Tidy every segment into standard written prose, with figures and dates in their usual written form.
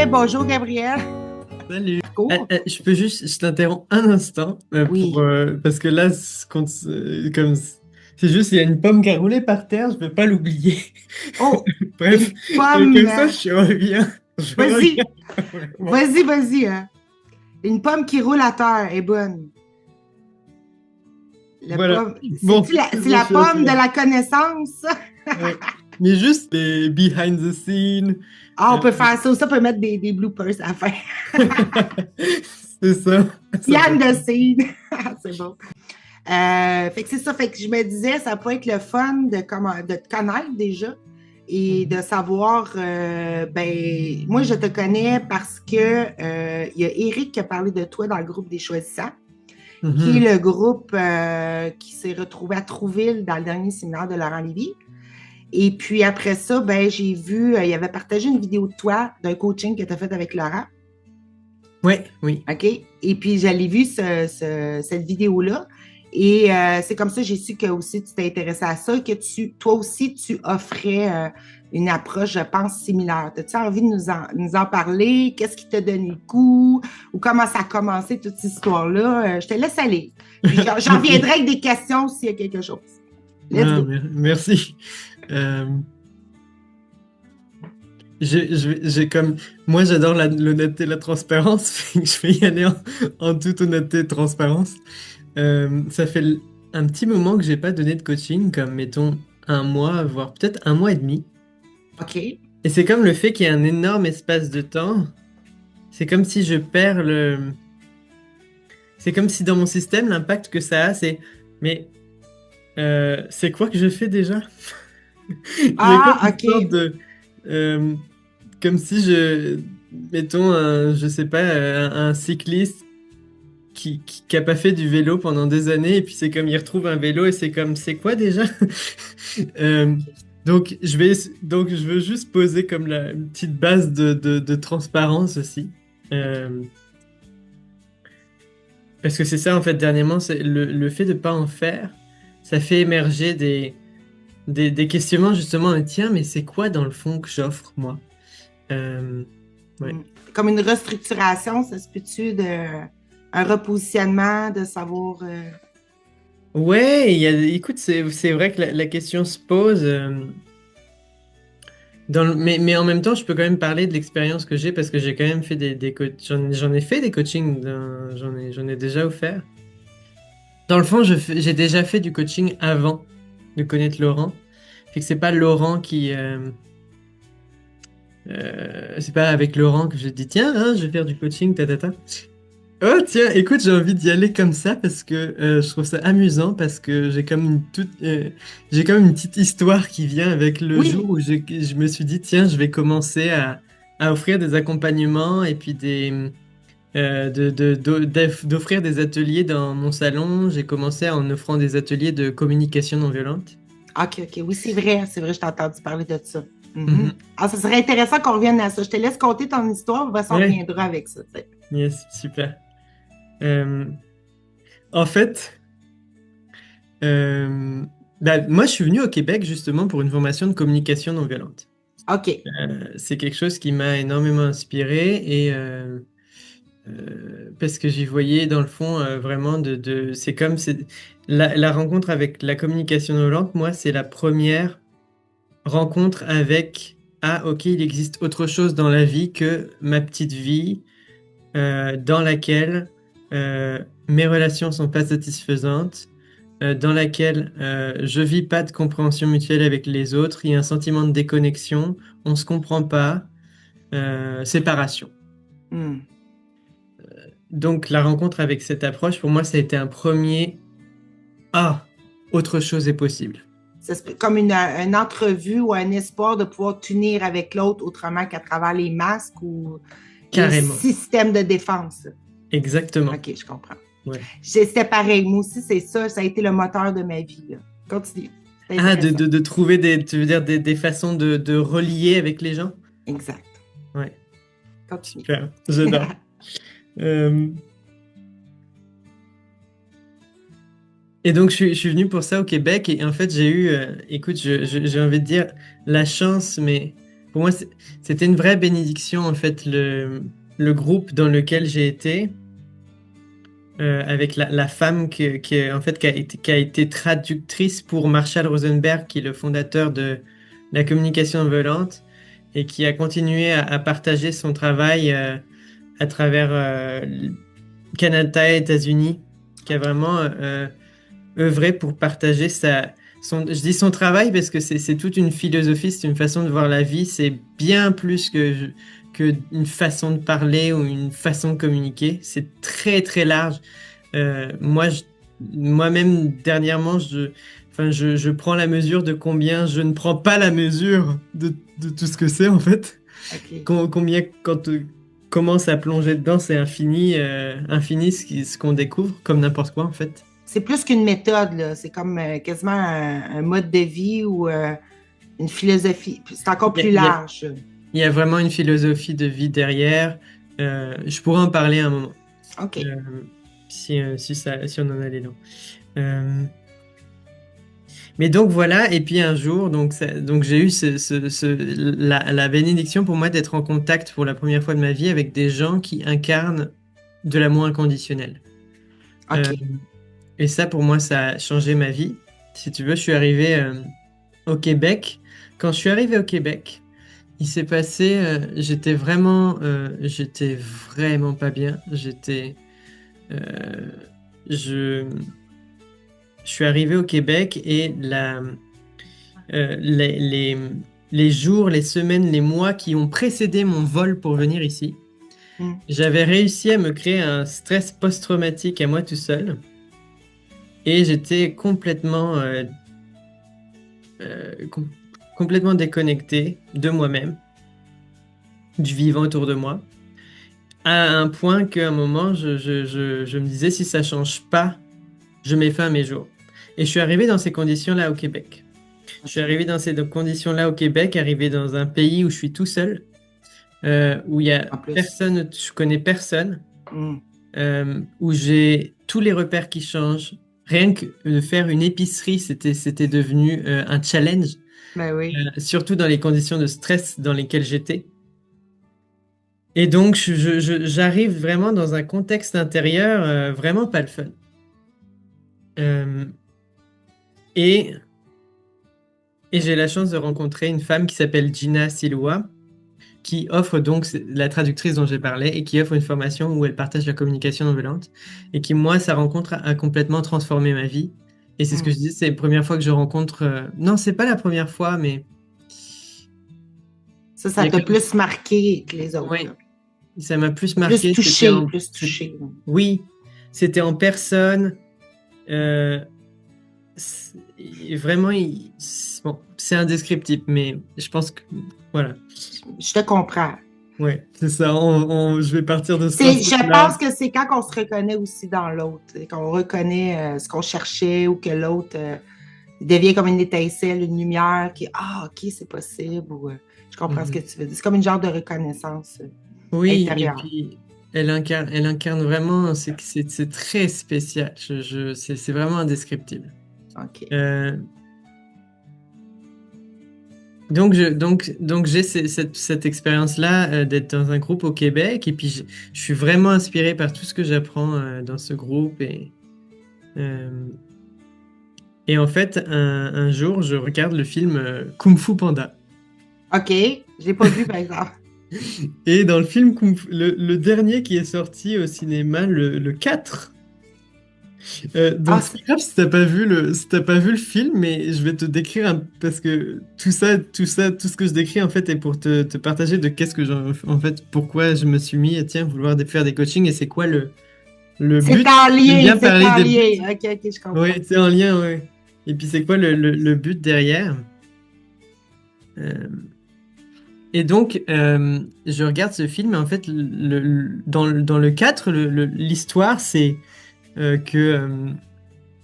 Bonjour Gabriel. Salut. Cours. Je peux juste, je t'interromps un instant Oui. parce que là, c'est juste, il y a une pomme qui a roulé par terre, je veux pas l'oublier. Oh, Bref, une pomme. comme ça, je reviens. Je reviens. Vas-y, Vraiment. vas-y, hein. Une pomme qui roule à terre est bonne. La Voilà. pomme. Bon, c'est C'est bon, la je suis au pomme de clair. la connaissance, ça? Ouais. Mais juste les behind the scene. Ah, on euh, peut faire ça aussi, on peut mettre des bloopers à la fin. c'est ça. Ça peut Yann être de ça. scene. C'est bon. Fait que c'est ça. Fait que je me disais, ça peut être le fun de te connaître déjà et de Mhm. savoir, moi, je te connais parce que il y a Eric qui a parlé de toi dans le groupe des Choisissants, qui Mhm. est le groupe qui s'est retrouvé à Trouville dans le dernier séminaire de Laurent Lévy. Et puis après ça, j'ai vu, il avait partagé une vidéo de toi d'un coaching que tu as fait avec Laurent. Ouais, oui. OK? Et puis, j'allais vu cette vidéo-là. Et c'est comme ça que j'ai su que aussi tu t'es intéressé à ça, que toi aussi, tu offrais une approche, je pense, similaire. As-tu envie de nous en parler? Qu'est-ce qui t'a donné le coup? Ou comment ça a commencé, toute cette histoire-là? Je te laisse aller. Puis, j'en Ok. viendrai avec des questions s'il y a quelque chose. Let's Ah, go. merci. Euh, j'ai comme moi j'adore l'honnêteté et la transparence, fait que je vais y aller en toute honnêteté et transparence. Ça fait un petit moment que j'ai pas donné de coaching, comme mettons un mois, voire peut-être un mois et demi. OK. Et c'est comme le fait qu'il y ait un énorme espace de temps. C'est comme si je perds le. C'est comme si dans mon système l'impact que ça a, c'est. Mais c'est quoi que je fais déjà? Il y a comme Ah, une sorte OK. de. euh, Comme si mettons, je sais pas, un cycliste qui a pas fait du vélo pendant des années, et puis c'est comme il retrouve un vélo, et c'est comme, c'est quoi déjà? Euh, OK. donc je veux juste poser comme une petite base de transparence aussi. Euh, Parce que c'est ça, en fait, dernièrement, c'est le fait de pas en faire, ça fait émerger des questionnements, justement, tiens, mais c'est quoi dans le fond que j'offre, moi? Euh, ouais. Mm. Comme une restructuration, ça se peut-tu un repositionnement, de savoir. Ouais, écoute, c'est vrai que la question se pose. Mais en même temps, je peux quand même parler de l'expérience que j'ai parce que j'ai quand même fait j'en ai fait des coachings, j'en ai déjà offert. Dans le fond, j'ai déjà fait du coaching avant de connaître Laurent. Fait que c'est pas Laurent c'est pas avec Laurent que j'ai dit, tiens, hein, je vais faire du coaching, ta, ta, ta. Oh tiens, écoute, j'ai envie d'y aller comme ça parce que je trouve ça amusant parce que j'ai comme une petite histoire qui vient avec le jour Oui, où je me suis dit tiens, je vais commencer à offrir des accompagnements et puis d'offrir des ateliers dans mon salon. J'ai commencé en offrant des ateliers de communication non violente. OK, oui, c'est vrai, je t'ai entendu parler de ça. Mhm. Mhm. Ah, ça serait intéressant qu'on revienne à ça. Je te laisse compter ton histoire, on Ouais, reviendra avec ça. Tu sais. yes, super. Euh, En fait. Moi, je suis venu au Québec justement pour une formation de communication non violente. OK. C'est quelque chose qui m'a énormément inspiré et parce que j'y voyais dans le fond vraiment c'est comme la rencontre avec la communication non violente. Moi, c'est la première rencontre avec ah ok, il existe autre chose dans la vie que ma petite vie dans laquelle mes relations sont pas satisfaisantes dans laquelle je vis pas de compréhension mutuelle avec les autres, il y a un sentiment de déconnexion, on se comprend pas, séparation. Hmm. Donc la rencontre avec cette approche, pour moi, ça a été un premier ah, autre chose est possible. Comme une entrevue ou un espoir de pouvoir t'unir avec l'autre autrement qu'à travers les masques ou les Carrément, systèmes de défense. exactement. OK, je comprends. Ouais. C'était pareil. Moi aussi, c'est ça. Ça a été le moteur de ma vie. Là. Continue. C'est Ah, intéressant. de trouver tu veux dire des façons de relier avec les gens? Exact. Ouais, Continue. super, j'adore. Euh, Et donc, je suis venu pour ça au Québec et en fait, j'ai eu, écoute, j'ai envie de dire la chance, mais pour moi, c'était une vraie bénédiction, en fait, le groupe dans lequel j'ai été, avec la femme en fait, qui a été traductrice pour Marshall Rosenberg, qui est le fondateur de la communication non violente, et qui a continué à partager son travail à travers Canada et États-Unis, qui a vraiment œuvré pour partager je dis son travail parce que c'est toute une philosophie, c'est une façon de voir la vie, c'est bien plus que une façon de parler ou une façon de communiquer, c'est très très large. Moi-même, dernièrement, je prends la mesure de combien je ne prends pas la mesure de tout ce que c'est en fait. OK. Combien, quand on commence à plonger dedans, c'est infini, infini ce qu'on découvre, comme n'importe quoi en fait. C'est plus qu'une méthode, là. C'est comme quasiment un mode de vie ou une philosophie. C'est encore Il y a, plus il y a- large. il y a vraiment une philosophie de vie derrière. Je pourrais en parler un moment, OK. euh, si on en allait là. Euh, mais donc voilà, et puis un jour, donc j'ai eu la bénédiction pour moi d'être en contact pour la première fois de ma vie avec des gens qui incarnent de l'amour inconditionnel. Euh, OK. et ça, pour moi, ça a changé ma vie. Si tu veux, je suis arrivé au Québec. Quand je suis arrivé au Québec, il s'est passé, j'étais vraiment pas bien. Euh, je, je suis arrivé au Québec et euh, les, les, les jours, les semaines, les mois qui ont précédé mon vol pour venir ici, Hmm. j'avais réussi à me créer un stress post-traumatique à moi tout seul et j'étais euh, com- complètement déconnecté de moi-même, du vivant autour de moi, à un point qu'à un moment, je me disais, si ça change pas, je mets fin à mes jours. Et je suis arrivé dans ces conditions-là au Québec. Je suis arrivé dans ces conditions-là au Québec, arrivé dans un pays où je suis tout seul, où il y a En plus. personne, je connais personne, Hmm. où j'ai tous les repères qui changent. Rien que de faire une épicerie, c'était devenu un challenge, Ben oui. surtout dans les conditions de stress dans lesquelles j'étais. Et donc, j'arrive vraiment dans un contexte intérieur vraiment pas le fun. Euh, et et j'ai la chance de rencontrer une femme qui s'appelle Gina Siloa, qui offre donc, c'est la traductrice dont j'ai parlé, et qui offre une formation où elle partage la communication non violente, et qui, moi, sa rencontre a complètement transformé ma vie. Et c'est ce que Hmm. je dis, c'est la première fois que je rencontre... Non, c'est pas la première fois, mais il Ça y a t'a comme... plus marqué que les autres, Oui, là. ça m'a plus Plus marqué. touché, plus touché. Oui, c'était en personne. euh, et vraiment, bon, c'est indescriptible, mais je pense que... Voilà. Je te comprends. Ouais, c'est ça. Je vais partir de ce Je principe-là. pense que c'est quand on se reconnaît aussi dans l'autre, qu'on reconnaît ce qu'on cherchait ou que l'autre devient comme une étincelle, une lumière qui, ah, OK, c'est possible, ou je comprends ce que Mhm. tu veux dire. C'est comme une genre de reconnaissance Oui, et intérieure. puis elle incarne vraiment, c'est très spécial. C'est vraiment indescriptible. OK. Euh, donc j'ai cette expérience-là d'être dans un groupe au Québec, et puis je suis vraiment inspiré par tout ce que j'apprends dans ce groupe. Euh, et en fait, un jour, je regarde le film Kung Fu Panda. OK. Je l'ai pas vu, par exemple. Et dans le film le dernier qui est sorti au cinéma, le 4. Ah, Donc c'est pas grave si t'as pas vu le film, mais je vais te décrire parce que tout ce que je décris en fait est pour te partager de qu'est-ce que en fait, pourquoi je me suis mis à tiens vouloir faire des coachings et c'est quoi le c'est but. en J'aime lien, bien c'est parler en des buts. lien. OK, OK, je Oui, comprends. c'est en lien, ouais. Et puis c'est quoi le but derrière? Euh, et donc je regarde ce film et en fait dans le 4, l'histoire c'est que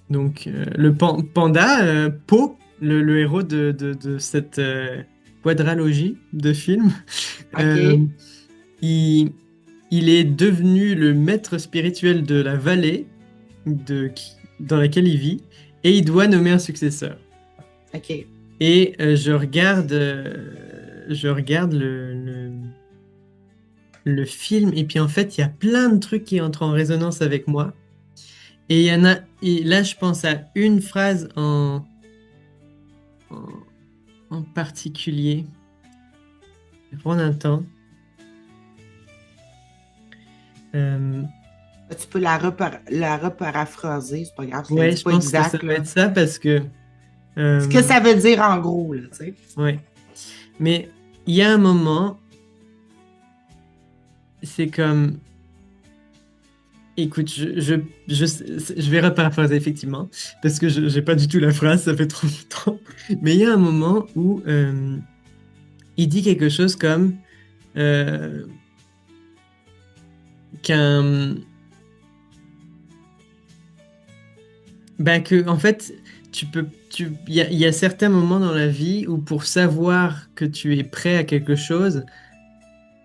donc, Panda, Po, le héros de cette quadralogie de films, euh, OK. il, il est devenu le maître spirituel de la vallée dans laquelle il vit, et il doit nommer un successeur. OK. Et je regarde je regarde le film et puis en fait, il y a plein de trucs qui entrent en résonance avec moi. Et il y en a, et là, je pense à une phrase en, en particulier. Je vais prendre un temps. Euh, Tu peux la reparaphraser, c'est pas grave, ouais, c'est je pas pense que ça exact, va là. être ça parce que, Ce que euh, ça veut dire en gros, là, tu sais. ouais. Mais il y a un moment, c'est comme, écoute, je vais reparaphraser effectivement parce que je j'ai pas du tout la phrase, ça fait trop longtemps. Mais il y a un moment où il dit quelque chose comme euh, qu'un ben que en fait il y a certains moments dans la vie où pour savoir que tu es prêt à quelque chose,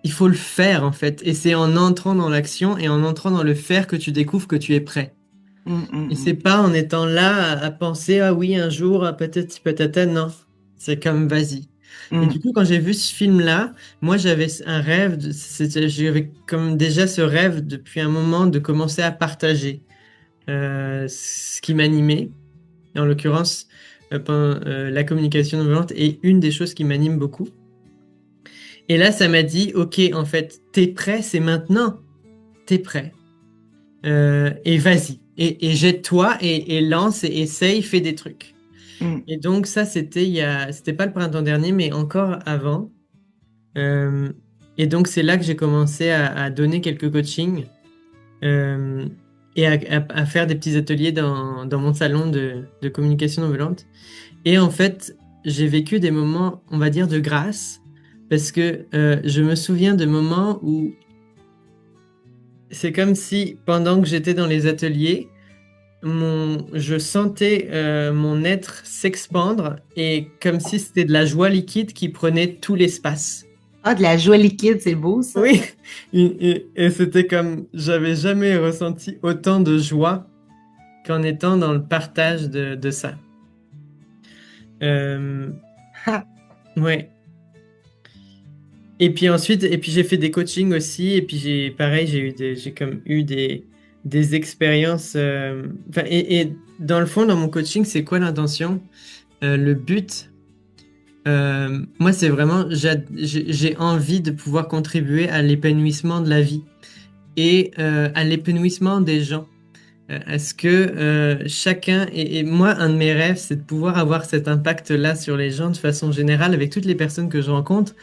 il faut le faire en fait. Et c'est en entrant dans l'action et en entrant dans le faire que tu découvres que tu es prêt. Et c'est Hum. pas en étant là à penser ah oui un jour peut-être peut-être non. C'est comme vas-y. Et du Hum. coup quand j'ai vu ce film-là, moi j'avais un rêve, j'avais comme déjà ce rêve depuis un moment de commencer à partager ce qui m'animait. En l'occurrence, la communication non violente est une des choses qui m'anime beaucoup. Et là, ça m'a dit, OK, en fait, t'es prêt, c'est maintenant. T'es prêt. Et vas-y. Et jette-toi et lance et essaye, fais des trucs. Hum. Et donc ça, c'était pas le printemps dernier, mais encore avant. Euh, et donc c'est là que j'ai commencé à donner quelques coachings euh, et à faire des petits ateliers dans mon salon de communication non violente. Et en fait, j'ai vécu des moments, on va dire, de grâce, parce que je me souviens de moments où c'est comme si, pendant que j'étais dans les ateliers, je sentais mon être s'expandre et comme si c'était de la joie liquide qui prenait tout l'espace. Ah, de la joie liquide, c'est beau, ça. Oui, et c'était comme, j'avais jamais ressenti autant de joie qu'en étant dans le partage de ça. Euh, ouais. Et puis ensuite, et puis j'ai fait des coachings aussi, et puis pareil, j'ai comme eu des expériences. Enfin, et dans le fond, dans mon coaching, c'est quoi l'intention? Le but, moi, c'est vraiment, j'ai envie de pouvoir contribuer à l'épanouissement de la vie et à l'épanouissement des gens. Est-ce que chacun, et moi, un de mes rêves, c'est de pouvoir avoir cet impact-là sur les gens de façon générale avec toutes les personnes que je rencontre,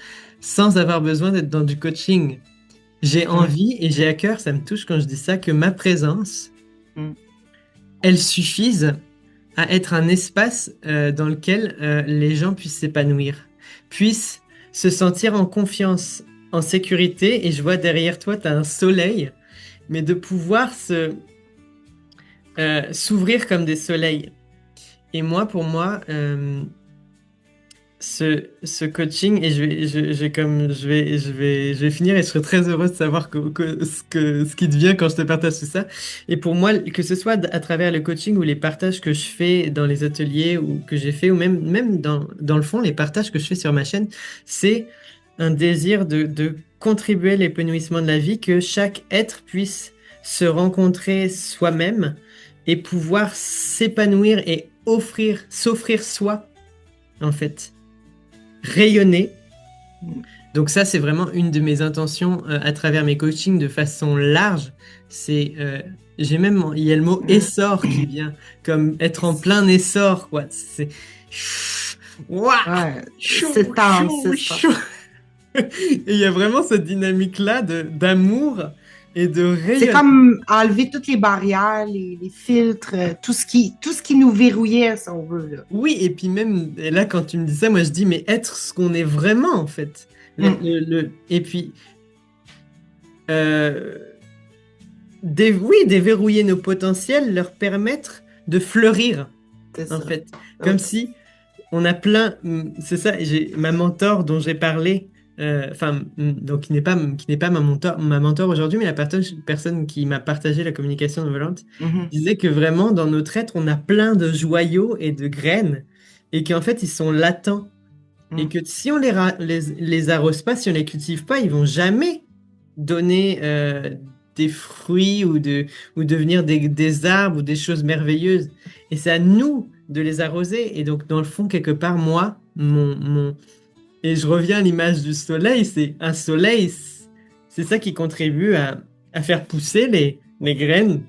sans avoir besoin d'être dans du coaching. J'ai Hum. envie et j'ai à cœur, ça me touche quand je dis ça, que ma présence, Hum. elle suffise à être un espace dans lequel les gens puissent s'épanouir, puissent se sentir en confiance, en sécurité. Et je vois derrière toi, tu as un soleil, mais de pouvoir s'ouvrir comme des soleils. Et moi, pour moi, ce coaching, et je vais finir et je serai très heureux de savoir ce qui devient quand je te partage tout ça. Et pour moi, que ce soit à travers le coaching ou les partages que je fais dans les ateliers ou que j'ai fait, ou même dans le fond, les partages que je fais sur ma chaîne, c'est un désir de contribuer à l'épanouissement de la vie, que chaque être puisse se rencontrer soi-même et pouvoir s'épanouir et s'offrir soi, en fait rayonner. Hum. Donc ça, c'est vraiment une de mes intentions à travers mes coachings de façon large. C'est, j'ai même, il y a le mot essor qui vient, comme être en plein essor, quoi. C'est, ouah, Ouais, chou, c'est tense, chou, c'est ça. chou. Et il y a vraiment cette dynamique-là d'amour et de C'est rayonnement. comme enlever toutes les barrières, les filtres, tout ce qui nous verrouillait, si on veut, là. Oui, et puis même, et là, quand tu me dis ça, moi, je dis, mais être ce qu'on est vraiment, en fait. Hum. Et puis, euh, oui, déverrouiller nos potentiels, leur permettre de fleurir, C'est en ça. fait. Comme Ouais. si on a plein, c'est ça, j'ai ma mentor dont j'ai parlé, enfin, donc qui n'est pas ma mentor aujourd'hui, mais la personne qui m'a partagé la communication non violente, Mhm. disait que vraiment, dans notre être, on a plein de joyaux et de graines, et qu'en fait, ils sont latents Et que si on les arrose pas, si on les cultive pas, ils vont jamais donner des fruits ou devenir des arbres ou des choses merveilleuses. Et c'est à nous de les arroser. Et donc, dans le fond, quelque part, moi, et je reviens à l'image du soleil, c'est un soleil, c'est ça qui contribue à faire pousser les graines.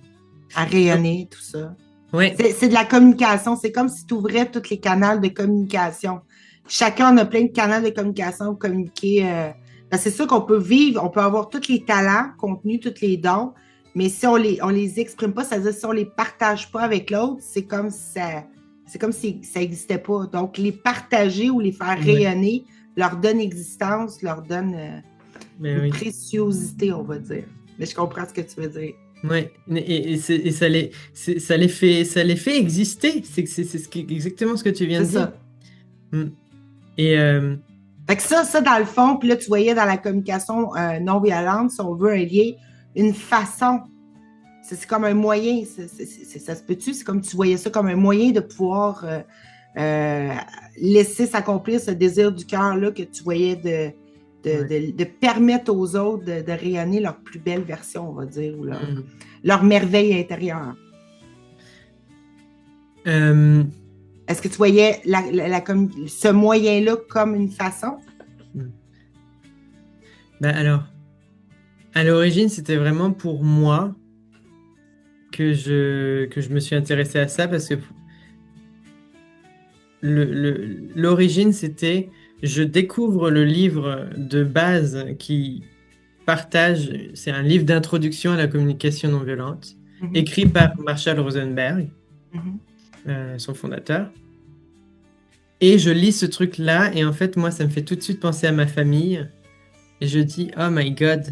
À rayonner, tout ça. Ouais, C'est de la communication. C'est comme si tu ouvrais tous les canaux de communication. Chacun a plein de canaux de communication pour communiquer. C'est sûr qu'on peut vivre, on peut avoir tous les talents contenus, tous les dons, mais si on les exprime pas, c'est-à-dire si on les partage pas avec l'autre, c'est comme si ça n'existait pas. Donc, les partager ou les faire ouais, rayonner leur donne existence, leur donne mais une oui. préciosité, on va dire. Mais je comprends ce que tu veux dire. Ouais, et ça les fait exister. Exactement ce que tu viens C'est de dire. ça. Mm. Et Fait que ça, dans le fond, puis là, tu voyais dans la communication non violente, si on veut un lien, une façon. C'est comme un moyen. Ça se peut-tu? C'est comme tu voyais ça comme un moyen de pouvoir laisser s'accomplir ce désir du cœur-là que tu voyais ouais. de permettre aux autres de rayonner leur plus belle version, on va dire, ou Mm. leur merveille intérieure. Euh, Est-ce que tu voyais ce moyen-là comme une façon? mm. Bah alors, à l'origine, c'était vraiment pour moi que je me suis intéressé à ça parce que l'origine, c'était je découvre le livre de base qui partage, c'est un livre d'introduction à la communication non violente, Mhm, écrit par Marshall Rosenberg, mhm, son fondateur. Et je lis ce truc-là, et en fait, moi, ça me fait tout de suite penser à ma famille. Et je dis, oh my God,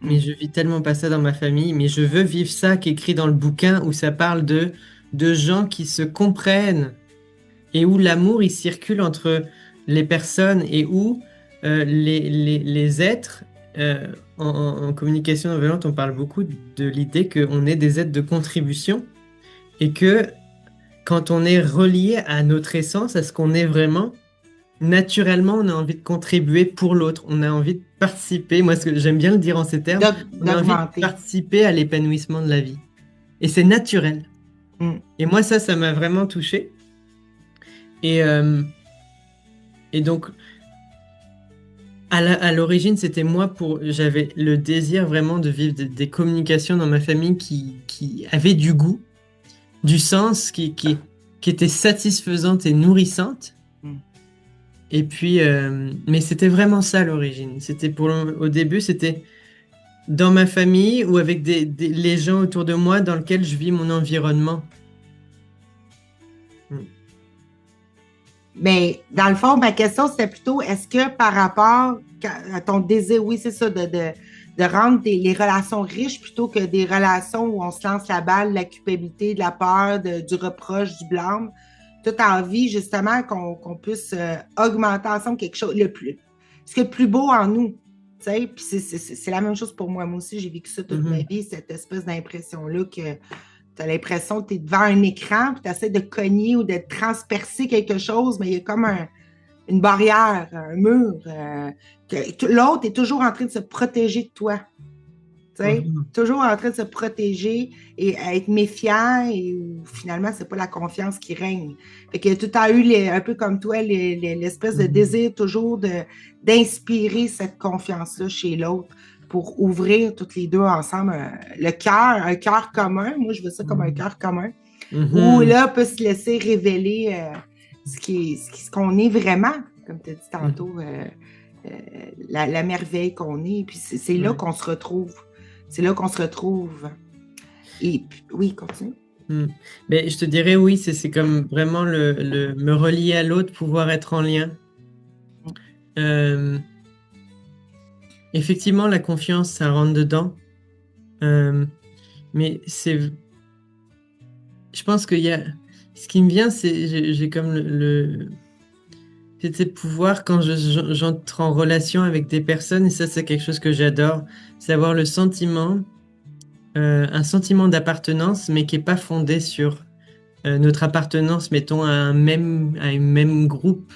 mais mhm, je vis tellement pas ça dans ma famille, mais je veux vivre ça qui est écrit dans le bouquin où ça parle de gens qui se comprennent et où l'amour, il circule entre les personnes et où les êtres, en communication non violente, on parle beaucoup de l'idée qu'on est des êtres de contribution et que quand on est relié à notre essence, à ce qu'on est vraiment, naturellement, on a envie de contribuer pour l'autre, on a envie de participer. Moi, ce que j'aime bien le dire en ces termes, on a envie de d'augmenter. participer à l'épanouissement de la vie. Et c'est naturel. Mm. Et moi, ça m'a vraiment touché. Et, euh, et donc, à l'origine, c'était moi j'avais le désir vraiment de vivre des communications dans ma famille qui avaient du goût, du sens, qui étaient satisfaisantes et nourrissantes. Mm. Et puis, mais c'était vraiment ça à l'origine. Au début, c'était dans ma famille ou avec les gens autour de moi dans lesquels je vis mon environnement. Mm. Mais dans le fond, ma question, c'était plutôt, est-ce que par rapport à ton désir, oui, c'est ça, de rendre les relations riches plutôt que des relations où on se lance la balle, la culpabilité, de la peur, du reproche, du blâme, tout en envie justement qu'on puisse augmenter ensemble quelque chose, ce qui est le plus beau en nous. Tu sais, puis c'est la même chose pour moi. Moi aussi, j'ai vécu ça toute ma Mhm. vie, cette espèce d'impression-là que tu as l'impression que tu es devant un écran, puis tu essaies de cogner ou de transpercer quelque chose, mais il y a comme une barrière, un mur. L'autre est toujours en train de se protéger de toi. Tu sais, Mhm. toujours en train de se protéger et à être méfiant et où, finalement, c'est pas la confiance qui règne. Fait que tu as eu un peu comme toi l'espèce de Mhm. désir toujours d'inspirer cette confiance-là chez l'autre pour ouvrir toutes les deux ensemble le cœur, un cœur commun. Moi, je veux ça comme un Mhm. cœur commun où Mhm. là, peut se laisser révéler ce qu'on est vraiment, comme tu as dit Mhm. tantôt, la merveille qu'on est. Puis c'est là Ouais. qu'on se retrouve. C'est là qu'on se retrouve. Et puis, oui, continue. Mm. Mais je te dirais oui, c'est comme vraiment me relier à l'autre, pouvoir être en lien. Euh, Effectivement, la confiance, ça rentre dedans. Euh, mais je pense qu'il y a, ce qui me vient, c'est, j'ai comme c'était pouvoir quand j'entre en relation avec des personnes, et ça, c'est quelque chose que j'adore, c'est avoir le sentiment, un sentiment d'appartenance, mais qui est pas fondé sur notre appartenance, mettons, à un même groupe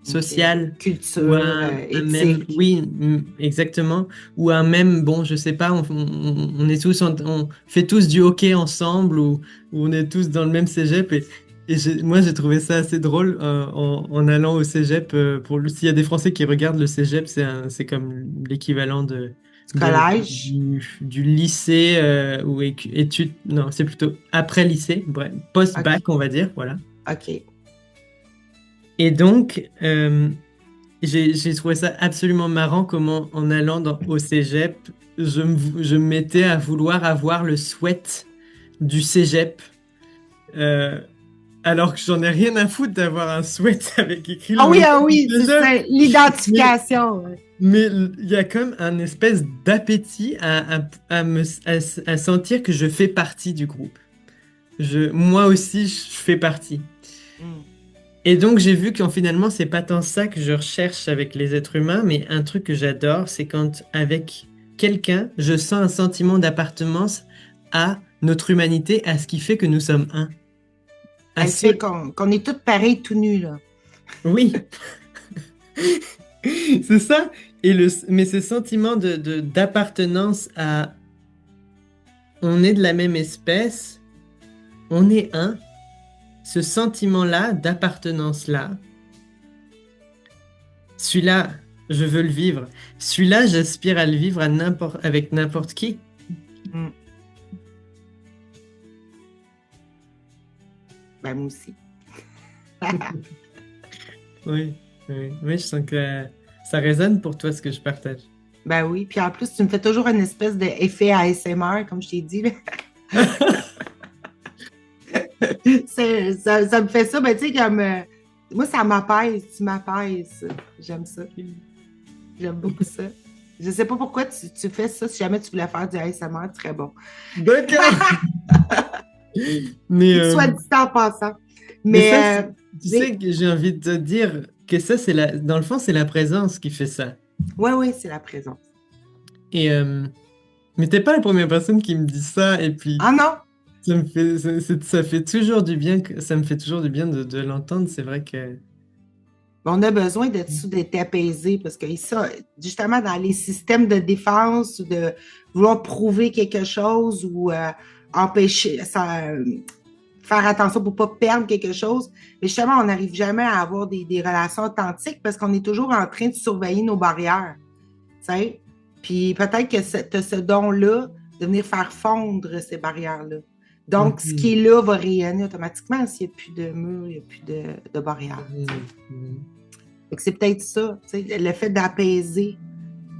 social, ou Culture, un même, éthique. oui, exactement, ou un même, bon, je sais pas, on est tous, on fait tous du hockey ensemble, ou on est tous dans le même cégep, et moi j'ai trouvé ça assez drôle en allant au cégep, s'il y a des Français qui regardent le cégep, c'est comme l'équivalent Collège. du lycée, ou études, non, c'est plutôt après lycée, bref, OK. post-bac, on va dire, voilà. OK. Et donc, j'ai trouvé ça absolument marrant comment, en allant au cégep, je me mettais à vouloir avoir le sweat du cégep, euh, alors que j'en ai rien à foutre d'avoir un sweat avec écrit le logo Ah du oui, c'est cégep. ça, Mais, l'identification. Ouais. mais il y a comme un espèce d'appétit à sentir que je fais partie du groupe. Moi aussi, je fais partie. Mm. Et donc j'ai vu qu'en finalement, c'est pas tant ça que je recherche avec les êtres humains, mais un truc que j'adore, c'est quand avec quelqu'un, je sens un sentiment d'appartenance à notre humanité, à ce qui fait que nous sommes un. À Elle ce... fait qu'on est toutes pareilles, tout nus, là. Oui, c'est ça. Mais ce sentiment d'appartenance à on est de la même espèce, on est un, ce sentiment-là, d'appartenance-là, celui-là, je veux le vivre. Celui-là, j'aspire à le vivre avec n'importe qui. Mm. Ben, moi aussi. Oui, oui, oui, je sens que ça résonne pour toi ce que je partage. Ben oui. Puis en plus, tu me fais toujours une espèce d'effet ASMR, comme je t'ai dit, là. Ça me fait ça, ben tu sais, comme. Moi, ça m'apaise, tu m'apaises. J'aime ça. J'aime beaucoup ça. Je sais pas pourquoi tu fais ça. Si jamais tu voulais faire du ASMR, très bon. D'accord. Mais, Soit dit en passant. mais ça, Mais, tu sais que j'ai envie de te dire que ça, dans le fond, c'est la présence qui fait ça. ouais, ouais, c'est la présence. Et, mais t'es pas la première personne qui me dit ça, et puis Ah non! ça fait toujours du bien, ça me fait toujours du bien de l'entendre. C'est vrai que. On a besoin d'être apaisé parce que ça, justement, dans les systèmes de défense ou de vouloir prouver quelque chose ou empêcher, faire attention pour ne pas perdre quelque chose, mais justement, on n'arrive jamais à avoir des relations authentiques parce qu'on est toujours en train de surveiller nos barrières. Tu sais? Puis peut-être que tu as ce don-là de venir faire fondre ces barrières-là. Donc, ce qui Mhm. est là va rayonner automatiquement s'il n'y a plus de murs, il n'y a plus de barrières. Mhm. Mhm. C'est peut-être ça, le fait d'apaiser,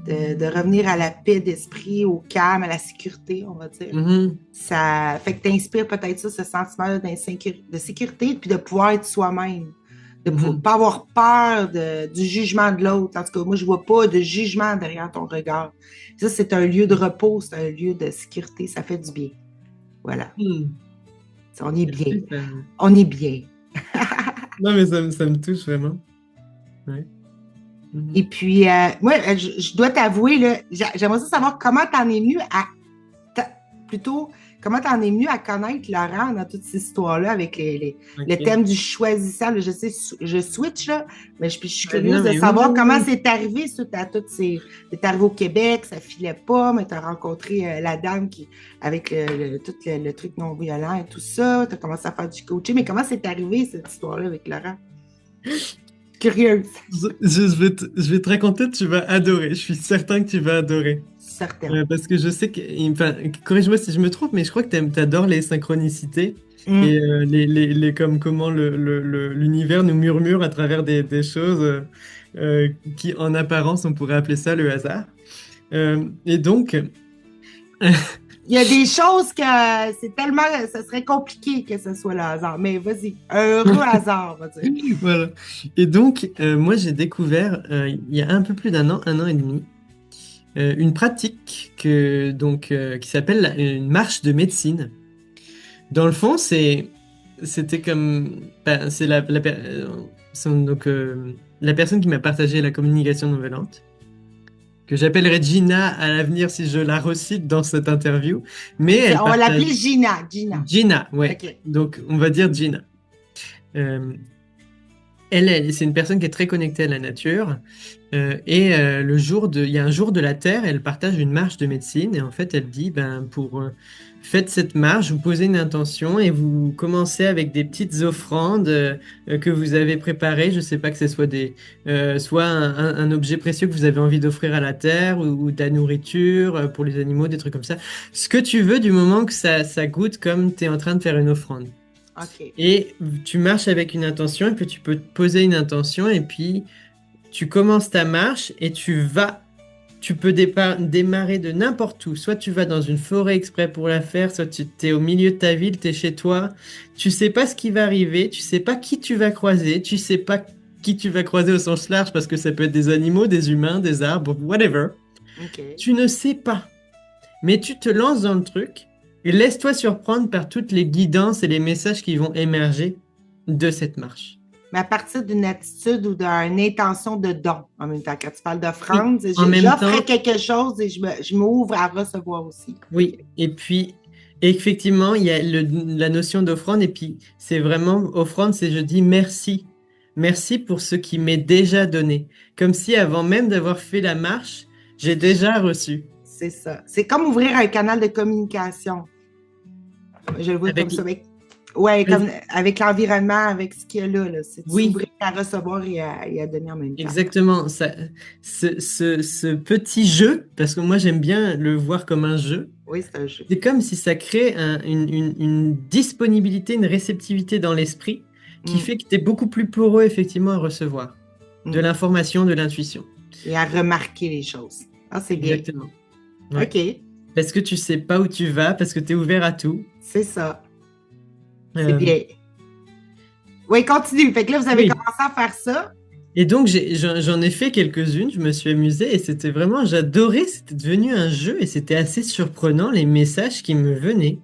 de revenir à la paix d'esprit, au calme, à la sécurité, on va dire. Mhm. Ça fait que tu inspires peut-être ça, ce sentiment de sécurité, puis de pouvoir être soi-même, de ne Mhm. pas avoir peur du jugement de l'autre. En tout cas, moi, je ne vois pas de jugement derrière ton regard. Ça, c'est un lieu de repos, c'est un lieu de sécurité, ça fait du bien. Voilà. Mhm. On est bien. Merci, ça On est bien. Non, mais ça me touche vraiment. Ouais. Et Mhm. puis, moi, je dois t'avouer, là, j'aimerais ça savoir comment t'en es venu plutôt, comment t'en es venu à connaître Laurent dans toute cette histoire-là avec le Ok. thème du choisissable. Je sais, je switch, là, mais je suis Non, curieuse de mais oui, savoir oui, comment oui. c'est arrivé suite à toutes ces. T'es arrivé au Québec, ça filait pas, mais t'as rencontré la dame avec tout le truc non-violent et tout ça. T'as commencé à faire du coaching, mais comment c'est arrivé cette histoire-là avec Laurent? Curieuse, Je vais te raconter, tu vas adorer. Je suis certain que tu vas adorer. certaine. Parce que je sais que, enfin, corrige-moi si je me trompe, mais je crois que t'adores les synchronicités et Hum. comme comment l'univers nous murmure à travers des choses qui, en apparence, on pourrait appeler ça le hasard. Et donc, Il y a des choses que c'est tellement, ça serait compliqué que ce soit le hasard. Mais vas-y, un heureux hasard, on va dire. voilà. Et donc, moi, j'ai découvert il y a un peu plus un an et demi, une pratique qui s'appelle une marche de médecine. Dans le fond, c'était comme, ben, c'est la personne qui m'a partagé la communication non violente, que j'appellerai Gina à l'avenir si je la recite dans cette interview, mais OK, elle on va partage l'appeler Gina. Gina. Gina, ouais. OK. Donc, on va dire Gina. Euh, c'est une personne qui est très connectée à la nature. Il y a un jour de la Terre, elle partage une marche de médecine. Et en fait, elle dit, faites cette marche, vous posez une intention et vous commencez avec des petites offrandes que vous avez préparées. Je ne sais pas que ce soit soit un objet précieux que vous avez envie d'offrir à la Terre ou de la nourriture pour les animaux, des trucs comme ça. Ce que tu veux du moment que ça goûte comme tu es en train de faire une offrande. OK. Et tu marches avec une intention et puis tu peux te poser une intention et puis tu commences ta marche et tu peux démarrer de n'importe où. Soit tu vas dans une forêt exprès pour la faire, soit tu es au milieu de ta ville, tu es chez toi. Tu sais pas ce qui va arriver, tu sais pas qui tu vas croiser, tu sais pas qui tu vas croiser au sens large parce que ça peut être des animaux, des humains, des arbres, whatever. OK. Tu ne sais pas. Mais tu te lances dans le truc et laisse-toi surprendre par toutes les guidances et les messages qui vont émerger de cette marche. Mais à partir d'une attitude ou d'une intention de don en même temps. Quand tu parles Oui, d'offrande, en même temps, j'offre quelque chose et je m'ouvre à recevoir aussi. oui. Et puis, effectivement, il y a la notion d'offrande. Et puis, c'est vraiment, offrande, c'est je dis merci. Merci pour ce qui m'est déjà donné. Comme si avant même d'avoir fait la marche, j'ai déjà reçu. C'est ça. C'est comme ouvrir un canal de communication. Je le vois comme Avec, ça. Ouais, comme avec l'environnement, avec ce qu'il y a là. C'est de oui, s'ouvrir à recevoir et à donner en même temps. exactement. Ce petit jeu, parce que moi, j'aime bien le voir comme un jeu. Oui, c'est un jeu. C'est comme si ça crée une disponibilité, une réceptivité dans l'esprit qui fait que tu es beaucoup plus poreux effectivement à recevoir de l'information, de l'intuition. Et à remarquer les choses. Ah, c'est bien. Exactement. Ouais. OK. Parce que tu sais pas où tu vas, parce que tu es ouvert à tout. C'est ça. C'est bien. Oui, continue. Fait que là, vous avez commencé à faire ça. Et donc, j'en ai fait quelques-unes, je me suis amusée et c'était vraiment, j'adorais, c'était devenu un jeu et c'était assez surprenant les messages qui me venaient.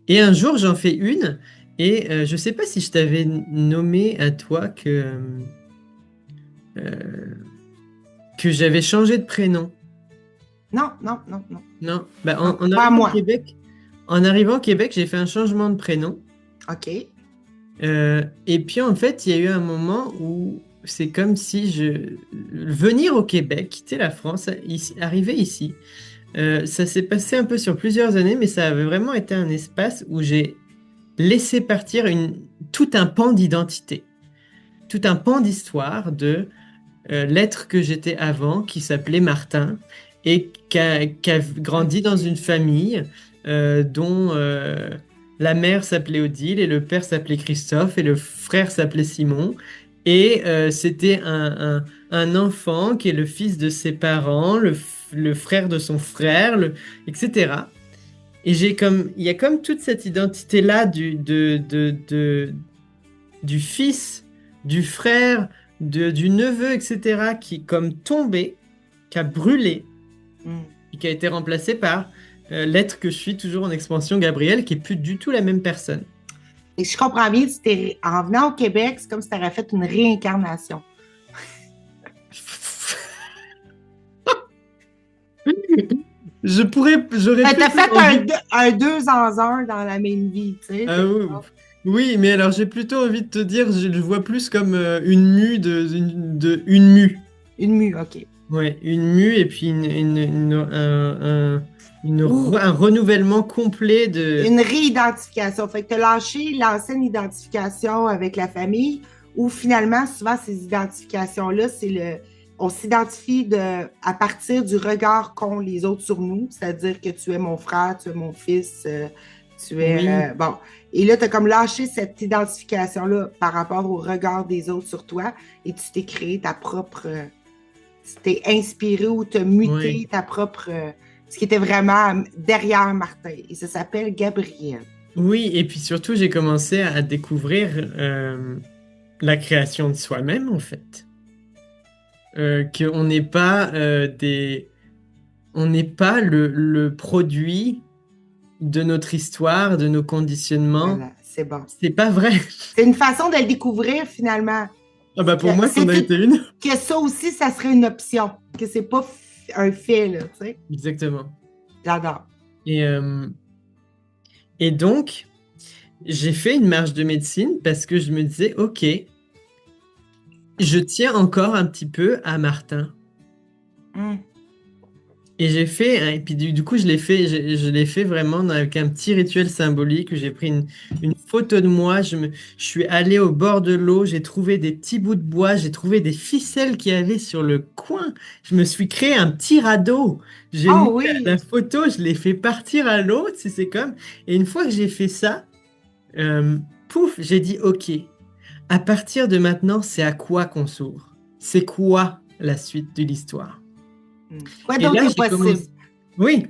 Et un jour, j'en fais une et je sais pas si je t'avais nommé à toi que j'avais changé de prénom. Non, non, non, non. Non, en arrivant au Québec, j'ai fait un changement de prénom. OK. Et puis en fait, il y a eu un moment où c'est comme si venir au Québec, quitter la France, arriver ici, ça s'est passé un peu sur plusieurs années, mais ça avait vraiment été un espace où j'ai laissé partir tout un pan d'identité, tout un pan d'histoire de l'être que j'étais avant, qui s'appelait Martin, et qui a grandi dans une famille dont la mère s'appelait Odile, et le père s'appelait Christophe, et le frère s'appelait Simon. Et c'était un enfant qui est le fils de ses parents, le frère de son frère, etc. Et il y a comme toute cette identité-là du fils, du frère, du neveu, etc., qui comme tombé, qui a brûlé, et qui a été remplacé par l'être que je suis toujours en expansion, Gabriel, qui est plus du tout la même personne. Et je comprends bien, en venant au Québec, c'est comme si tu aurais fait une réincarnation. J'aurais t'as fait un 2 en 1 dans la même vie, tu sais. Oui, mais alors j'ai plutôt envie de te dire, je le vois plus comme une mue une mue. Une mue, OK. Ouais, une mue et puis un renouvellement complet de... Une réidentification. Fait que tu as lâché l'ancienne identification avec la famille où finalement, souvent, ces identifications-là, on s'identifie à partir du regard qu'ont les autres sur nous, c'est-à-dire que tu es mon frère, tu es mon fils, tu es... Oui. Bon. Et là, tu as comme lâché cette identification-là par rapport au regard des autres sur toi et tu t'es créé ta propre... tu t'es inspiré ou tu as muté ta propre... ce qui était vraiment derrière Martin. Et ça s'appelle Gabriel. Oui, et puis surtout, j'ai commencé à découvrir la création de soi-même, en fait. Qu'on n'est pas on n'est pas le produit de notre histoire, de nos conditionnements. Voilà, c'est bon. C'est pas vrai. C'est une façon de le découvrir finalement. Ah bah pour moi, c'en a été une. Que ça aussi, ça serait une option. Que c'est pas un fait, là, tu sais. Exactement. J'adore. Et donc, j'ai fait une marche de médecine parce que je me disais, OK, je tiens encore un petit peu à Martin. Hum. Et j'ai fait, et puis du coup, je l'ai fait vraiment avec un petit rituel symbolique où j'ai pris une photo de moi. Je suis allé au bord de l'eau, j'ai trouvé des petits bouts de bois, j'ai trouvé des ficelles qu'il y avait sur le coin. Je me suis créé un petit radeau. J'ai Ah mis oui! la photo, je l'ai fait partir à l'eau, c'est comme. Et une fois que j'ai fait ça, euh, pouf, j'ai dit, OK, à partir de maintenant, c'est à quoi qu'on s'ouvre? C'est quoi la suite de l'histoire? Quoi Et d'autre là, est j'ai possible? commencé. Oui,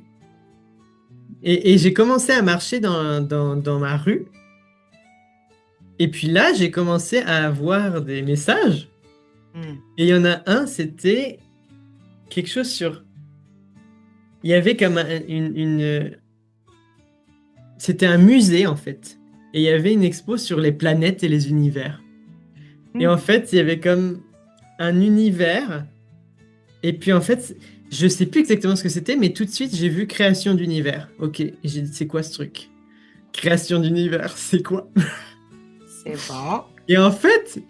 et j'ai commencé à marcher dans ma rue. Et puis là, j'ai commencé à avoir des messages. Hum. Et il y en a un, c'était quelque chose sur... Il y avait comme c'était un musée, en fait. Et il y avait une expo sur les planètes et les univers. Et en Hum. fait, il y avait comme un univers. Et puis en fait, je sais plus exactement ce que c'était, mais tout de suite, j'ai vu création d'univers. Ok, et j'ai dit, c'est quoi ce truc? Création d'univers, c'est quoi? C'est bon. Et en fait,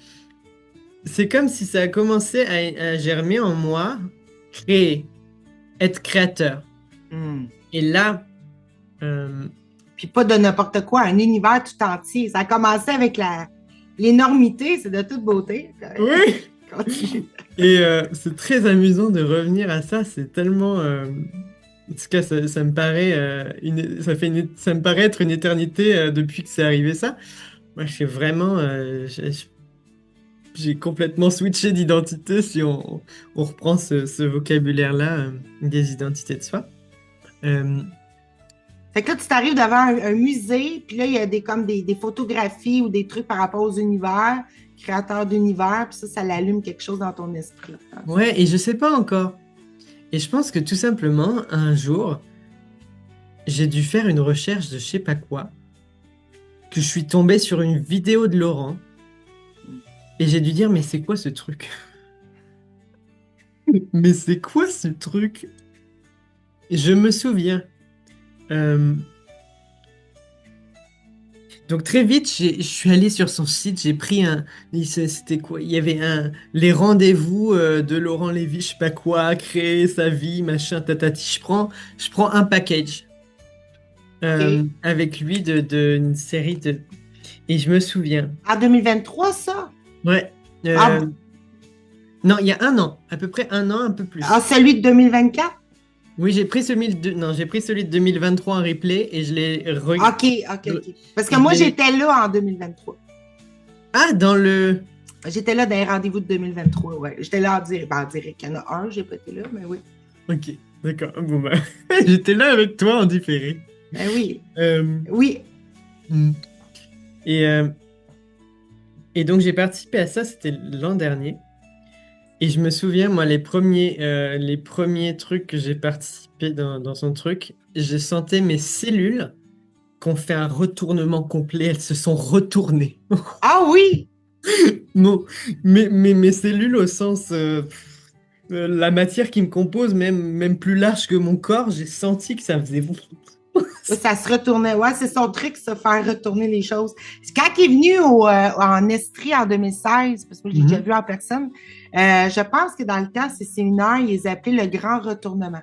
c'est comme si ça a commencé à germer en moi, créer, être créateur. Hum. Et là, euh, Puis pas de n'importe quoi, un univers tout entier. Ça a commencé avec l'énormité, c'est de toute beauté. oui, Continue. et c'est très amusant de revenir à ça. C'est tellement, en tout cas, ça me paraît, ça me paraît être une éternité depuis que c'est arrivé ça. Moi, je suis vraiment, j'ai complètement switché d'identité si on reprend ce vocabulaire-là des identités de soi. Euh, Fait que là, tu t'arrives devant un musée, puis là, il y a comme des photographies ou des trucs par rapport aux univers, créateurs d'univers, puis ça l'allume quelque chose dans ton esprit. ouais, et je sais pas encore. Et je pense que tout simplement, un jour, j'ai dû faire une recherche de je sais pas quoi, que je suis tombé sur une vidéo de Laurent, et j'ai dû dire, mais c'est quoi ce truc? Mais c'est quoi ce truc? Et je me souviens. euh, donc très vite, je suis allé sur son site, j'ai pris c'était quoi? Il y avait les rendez-vous de Laurent Lévy, je sais pas quoi, créer sa vie, machin, tatati. Je prends un package OK. avec lui une série de. Et je me souviens. En 2023, ça? Ouais. Ah, Non, il y a un an, à peu près un an, un peu plus. celui de 2024? Oui, non, j'ai pris celui de 2023 en replay et je l'ai OK, OK, OK. Parce que je moi, l'ai- j'étais là en 2023. Ah, dans le. J'étais là dans les rendez-vous de 2023, ouais. J'étais là en direct. Il y en a un, j'ai pas été là, mais oui. Ok, d'accord. Bon bah, j'étais là avec toi en différé. Ben oui. Euh, Oui. hmm. et, euh, et donc j'ai participé à ça, c'était l'an dernier. Et je me souviens, moi, les premiers trucs que j'ai participé dans son truc, j'ai senti mes cellules qu'on fait un retournement complet, elles se sont retournées. Ah oui! Non, mes cellules au sens, la matière qui me compose, même plus large que mon corps, j'ai senti que ça faisait... Oui, ça se retournait. Ouais, c'est son truc, se faire retourner les choses. Quand il est venu en Estrie en 2016, parce que je l'ai déjà Mhm. vu en personne, je pense que dans le temps, ces séminaires, ils les appelaient le grand retournement.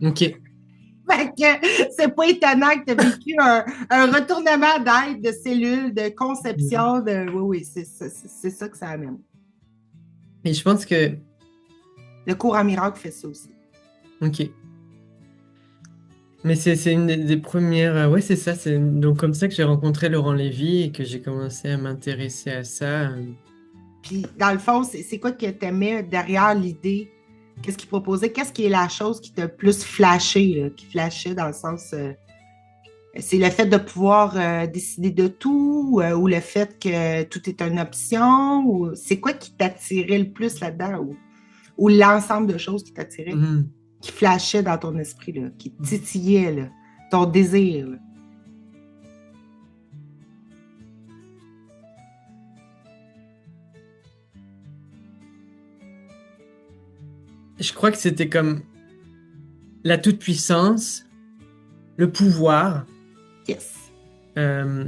Ok. Fait que c'est pas étonnant que tu as vécu un retournement d'aide, de cellules, de Mhm. conception, de. Oui, oui, c'est ça que ça amène. Et je pense que... Le cours en miracle fait ça aussi. Ok. Mais c'est une des premières... ouais, c'est ça. C'est donc comme ça que j'ai rencontré Laurent Lévy et que j'ai commencé à m'intéresser à ça. Puis, dans le fond, c'est quoi que tu aimais derrière l'idée? Qu'est-ce qu'il proposait? Qu'est-ce qui est la chose qui t'a plus flashé, là, qui flashait dans le sens. C'est le fait de pouvoir décider de tout ou le fait que tout est une option? Ou c'est quoi qui t'attirait le plus là-dedans? Ou l'ensemble de choses qui t'attiraient, Mhm. qui flashaient dans ton esprit, là, qui titillaient là, ton désir? Là. Je crois que c'était comme la toute-puissance, le pouvoir, Yes. euh,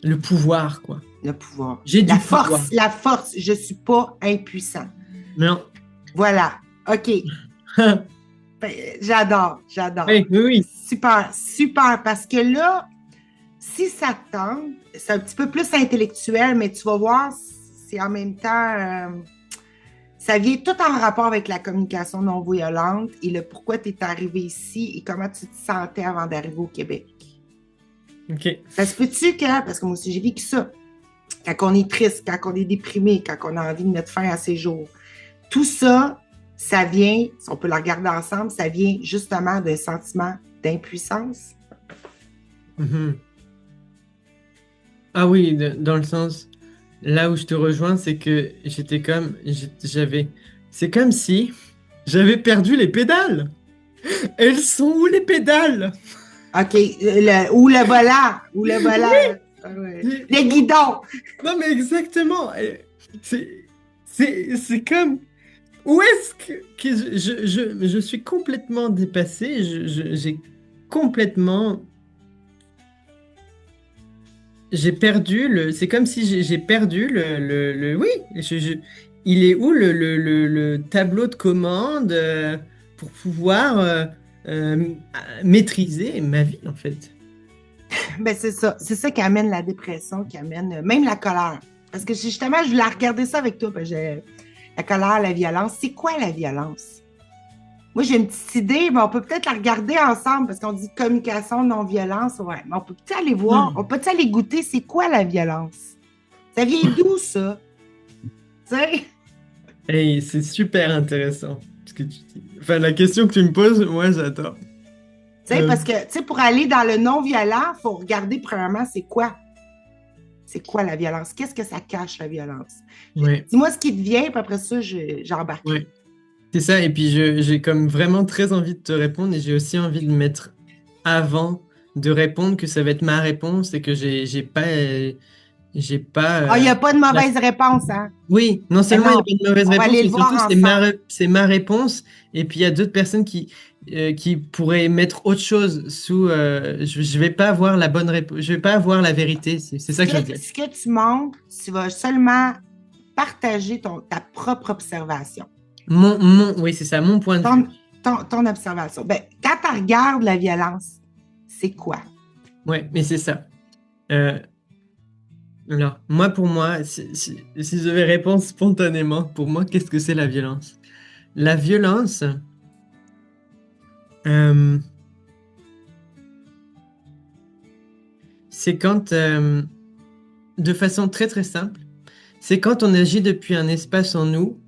le pouvoir, quoi. Le pouvoir. J'ai du pouvoir. La force. Je ne suis pas impuissant. Non. Voilà. OK. J'adore. Oui, oui, oui. Super. Parce que là, si ça te tente, c'est un petit peu plus intellectuel, mais tu vas voir, c'est en même temps, ça vient tout en rapport avec la communication non violente et le pourquoi tu es arrivé ici et comment tu te sentais avant d'arriver au Québec. OK. Ça se peut-tu que, parce que moi aussi j'ai vécu ça, quand on est triste, quand on est déprimé, quand on a envie de mettre fin à ses jours, tout ça, ça vient, si on peut le regarder ensemble, ça vient justement d'un sentiment d'impuissance. Mm-hmm. Ah oui, dans le sens, là où je te rejoins, c'est que c'est comme si j'avais perdu les pédales. Elles sont où les pédales? OK, ou le volant, Oui. le guidon. Non, mais exactement. C'est comme, où est-ce que je suis complètement dépassé, j'ai complètement, j'ai perdu c'est comme si j'ai perdu oui, il est où le tableau de commande pour pouvoir euh, maîtriser ma vie, en fait. Ben, c'est ça qui amène la dépression, qui amène même la colère. Parce que justement, je voulais regarder ça avec toi. La colère, la violence. C'est quoi la violence? Moi, j'ai une petite idée, mais on peut peut-être la regarder ensemble parce qu'on dit communication, non-violence. Ouais, mais on peut peut-être aller voir, on peut peut-être aller goûter, c'est quoi la violence? Ça vient d'où, ça? Tu sais? Hey, c'est super intéressant ce que tu dis. Enfin, la question que tu me poses, moi, j'adore. Tu sais, parce que, tu sais, pour aller dans le non-violent, il faut regarder premièrement, c'est quoi? C'est quoi la violence? Qu'est-ce que ça cache, la violence? Ouais. Dis-moi ce qui te vient, puis après ça, j'embarque. Ouais. C'est ça, et puis j'ai comme vraiment très envie de te répondre et j'ai aussi envie de mettre avant de répondre que ça va être ma réponse et que j'ai pas Ah, il n'y a pas de la- mauvaise réponse, hein? Oui, non Mais seulement il n'y a non, pas de mauvaise on va réponse, aller le mais voir surtout ensemble. c'est ma réponse et puis il y a d'autres personnes qui pourraient mettre autre chose sous je vais pas avoir la bonne réponse, je vais pas avoir la vérité, c'est ça que je veux dire. Ce que tu montres, tu vas seulement partager ta propre observation. Oui, c'est ça, mon point de vue. Ton observation. Ben, quand tu regardes la violence, c'est quoi? Ouais, mais c'est ça. Euh, Alors, pour moi, si je devais répondre spontanément, pour moi, qu'est-ce que c'est la violence? La violence, euh, c'est quand, de façon très très simple, c'est quand on agit depuis un espace en nous,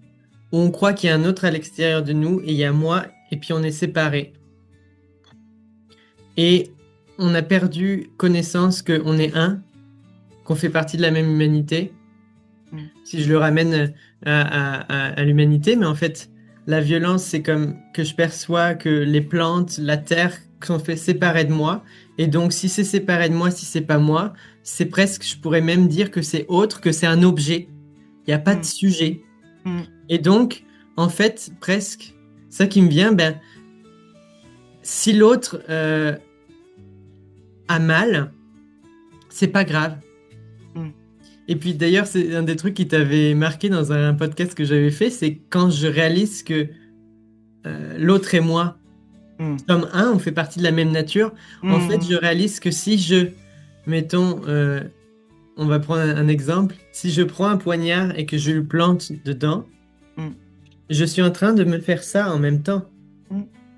où on croit qu'il y a un autre à l'extérieur de nous, et il y a moi, et puis on est séparés. Et on a perdu connaissance qu'on est un, qu'on fait partie de la même humanité. Si je le ramène à l'humanité, mais en fait, la violence, c'est comme que je perçois que les plantes, la terre sont fait séparées de moi. Et donc, si c'est séparé de moi, si c'est pas moi, c'est presque, je pourrais même dire que c'est autre, que c'est un objet. Il n'y a pas de sujet. Et donc, en fait, presque, ça qui me vient, ben, si l'autre a mal, c'est pas grave. Et puis d'ailleurs, c'est un des trucs qui t'avait marqué dans un podcast que j'avais fait, c'est quand je réalise que l'autre et moi sommes un, on fait partie de la même nature. En fait, je réalise que si mettons, on va prendre un exemple, si je prends un poignard et que je le plante dedans, je suis en train de me faire ça en même temps.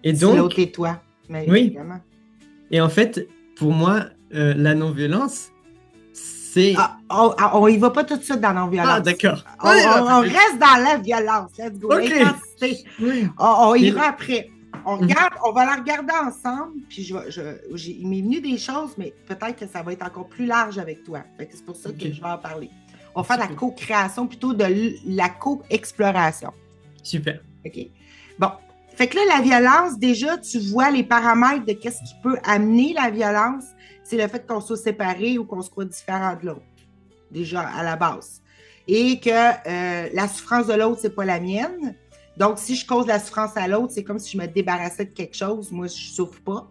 Et donc, si l'autre est toi. Mais oui. Évidemment. Et en fait, pour moi, la non-violence, c'est... on y va pas tout de suite dans la non-violence. Ah, d'accord. On reste dans la violence. Let's go. Okay. L'intensité. Oui. On ira après. On va la regarder ensemble. Puis il m'est venu des choses, mais peut-être que ça va être encore plus large avec toi. C'est pour ça que je vais en parler. On va faire de la co-création plutôt de la co-exploration. Super. OK. Bon. Fait que là, la violence, déjà, tu vois les paramètres de qu'est-ce qui peut amener la violence. C'est le fait qu'on soit séparés ou qu'on se croit différent de l'autre, déjà à la base. Et que la souffrance de l'autre, c'est pas la mienne. Donc, si je cause la souffrance à l'autre, c'est comme si je me débarrassais de quelque chose. Moi, je souffre pas.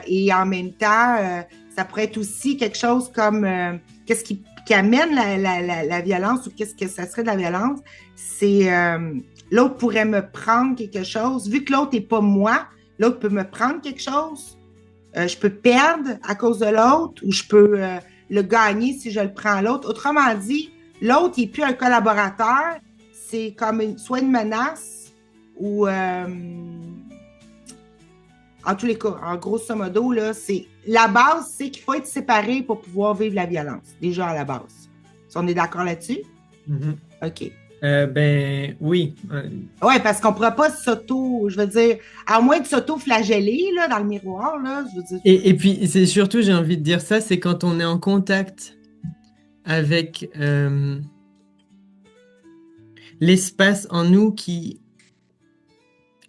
Et en même temps, Ça pourrait être aussi quelque chose comme qu'est-ce qui amène la violence ou qu'est-ce que ça serait de la violence? C'est l'autre pourrait me prendre quelque chose. Vu que l'autre n'est pas moi, l'autre peut me prendre quelque chose. Je peux perdre à cause de l'autre ou je peux le gagner si je le prends à l'autre. Autrement dit, l'autre n'est plus un collaborateur, c'est comme soit une menace ou en tous les cas, en grosso modo, là, la base, c'est qu'il faut être séparé pour pouvoir vivre la violence, déjà à la base. Si on est d'accord là-dessus? Mhm. OK. Ben oui. Oui, parce qu'on ne pourra pas je veux dire, à moins de s'auto-flageller là, dans le miroir, là, je veux dire. Et puis, c'est surtout, j'ai envie de dire ça, c'est quand on est en contact avec l'espace en nous qui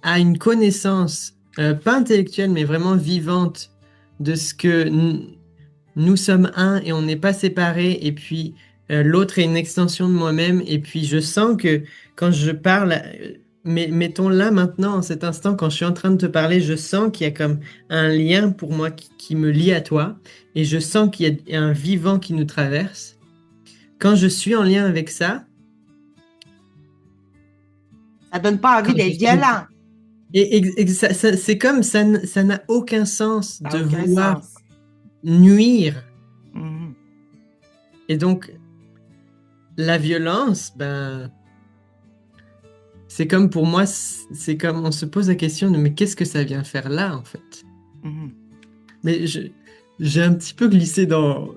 a une connaissance, pas intellectuelle, mais vraiment vivante de ce que nous sommes un et on n'est pas séparés, et puis l'autre est une extension de moi-même, et puis je sens que quand je parle, mettons là maintenant, en cet instant, quand je suis en train de te parler, je sens qu'il y a comme un lien pour moi qui me lie à toi, et je sens qu'il y a un vivant qui nous traverse. Quand je suis en lien avec ça, Ça ne donne pas envie d'être violent. et c'est comme ça n'a aucun sens Ça de n'a aucun vouloir sens. nuire. Mhm. Et donc, la violence, ben, c'est comme pour moi, c'est comme on se pose la question de mais qu'est-ce que ça vient faire là en fait? Mhm. Mais j'ai un petit peu glissé Dans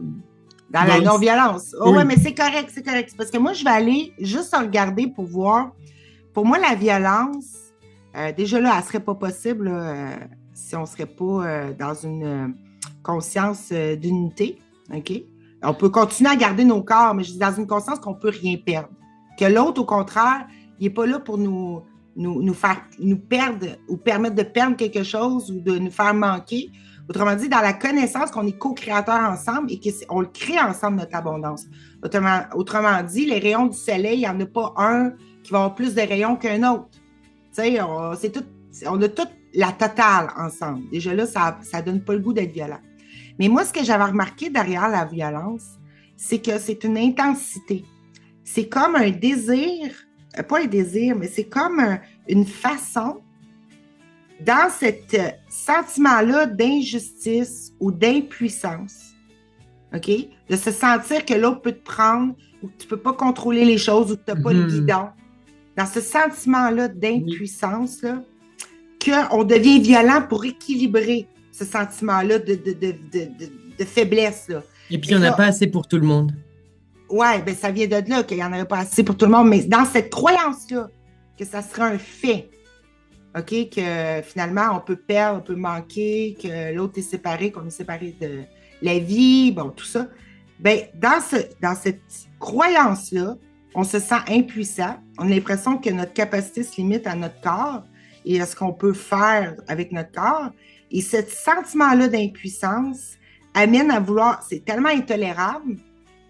la dans le- non-violence. Oh, ouais, Oui. mais c'est correct, c'est correct. Parce que moi, je vais aller juste regarder pour voir. Pour moi, la violence, déjà là, elle ne serait pas possible là, si on ne serait pas dans une conscience d'unité. OK? On peut continuer à garder nos corps, mais je dis dans une conscience qu'on ne peut rien perdre. Que l'autre, au contraire, il n'est pas là pour nous faire nous perdre ou permettre de perdre quelque chose ou de nous faire manquer. Autrement dit, dans la connaissance qu'on est co-créateurs ensemble et qu'on le crée ensemble, notre abondance. Autrement dit, les rayons du soleil, il n'y en a pas un qui va avoir plus de rayons qu'un autre. Tu sais, on a toute la totale ensemble. Déjà là, ça ne donne pas le goût d'être violent. Mais moi, ce que j'avais remarqué derrière la violence, c'est que c'est une intensité. C'est comme un désir, pas un désir, mais c'est comme une façon, dans ce sentiment-là d'injustice ou d'impuissance, OK? De se sentir que l'autre peut te prendre ou que tu ne peux pas contrôler les choses ou que tu n'as pas le guidon. Dans ce sentiment-là d'impuissance, là, qu'on devient violent pour équilibrer ce sentiment-là de faiblesse. Là. Et puis, il n'y en a pas assez pour tout le monde. Oui, ben ça vient de là qu'il n'y en aurait pas assez pour tout le monde, mais dans cette croyance-là, que ça sera un fait, OK, que finalement, on peut perdre, on peut manquer, que l'autre est séparé, qu'on est séparé de la vie, bon, tout ça. Ben, dans cette croyance-là, on se sent impuissant. On a l'impression que notre capacité se limite à notre corps et à ce qu'on peut faire avec notre corps. Et ce sentiment-là d'impuissance amène à vouloir, c'est tellement intolérable,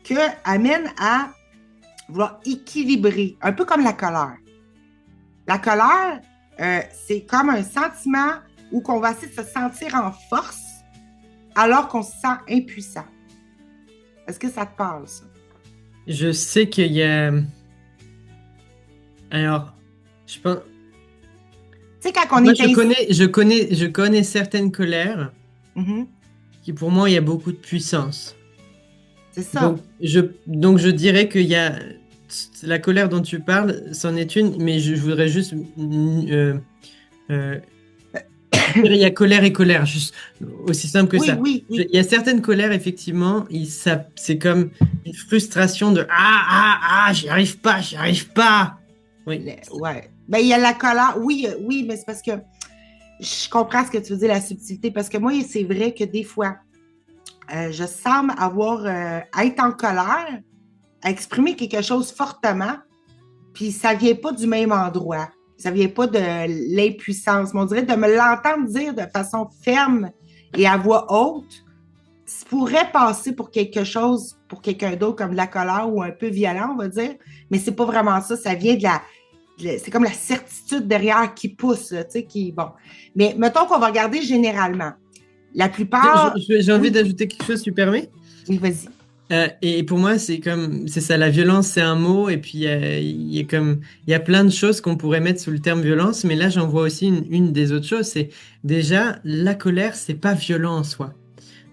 que amène à vouloir équilibrer, un peu comme la colère. La colère, c'est comme un sentiment où on va essayer de se sentir en force alors qu'on se sent impuissant. Est-ce que ça te parle, ça? Je sais qu'il y a... Alors, je pense... Tu sais, quand on Moi, est je connais certaines colères qui, pour moi, il y a beaucoup de puissance. C'est ça. Donc, je dirais qu'il y a... La colère dont tu parles, c'en est une, mais je voudrais juste... il y a colère et colère, juste aussi simple que ça. Oui. Il y a certaines colères, effectivement, c'est comme une frustration de j'y arrive pas. Oui. Ouais. Ben, il y a la colère. Oui, mais c'est parce que je comprends ce que tu veux dire, la subtilité, parce que moi, c'est vrai que des fois, je semble avoir à être en colère, à exprimer quelque chose fortement, puis ça vient pas du même endroit. Ça vient pas de l'impuissance. Mais on dirait de me l'entendre dire de façon ferme et à voix haute, ça pourrait passer pour quelque chose, pour quelqu'un d'autre, comme de la colère ou un peu violent, on va dire. Mais c'est pas vraiment ça. Ça vient c'est comme la certitude derrière qui pousse, tu sais, qui, bon. Mais mettons qu'on va regarder généralement. La plupart, J'ai envie oui, d'ajouter quelque chose, tu permets? oui, vas-y. Et pour moi, c'est ça, la violence, c'est un mot, et puis il y a plein de choses qu'on pourrait mettre sous le terme violence, mais là, j'en vois aussi une des autres choses, c'est déjà, la colère, c'est pas violent en soi.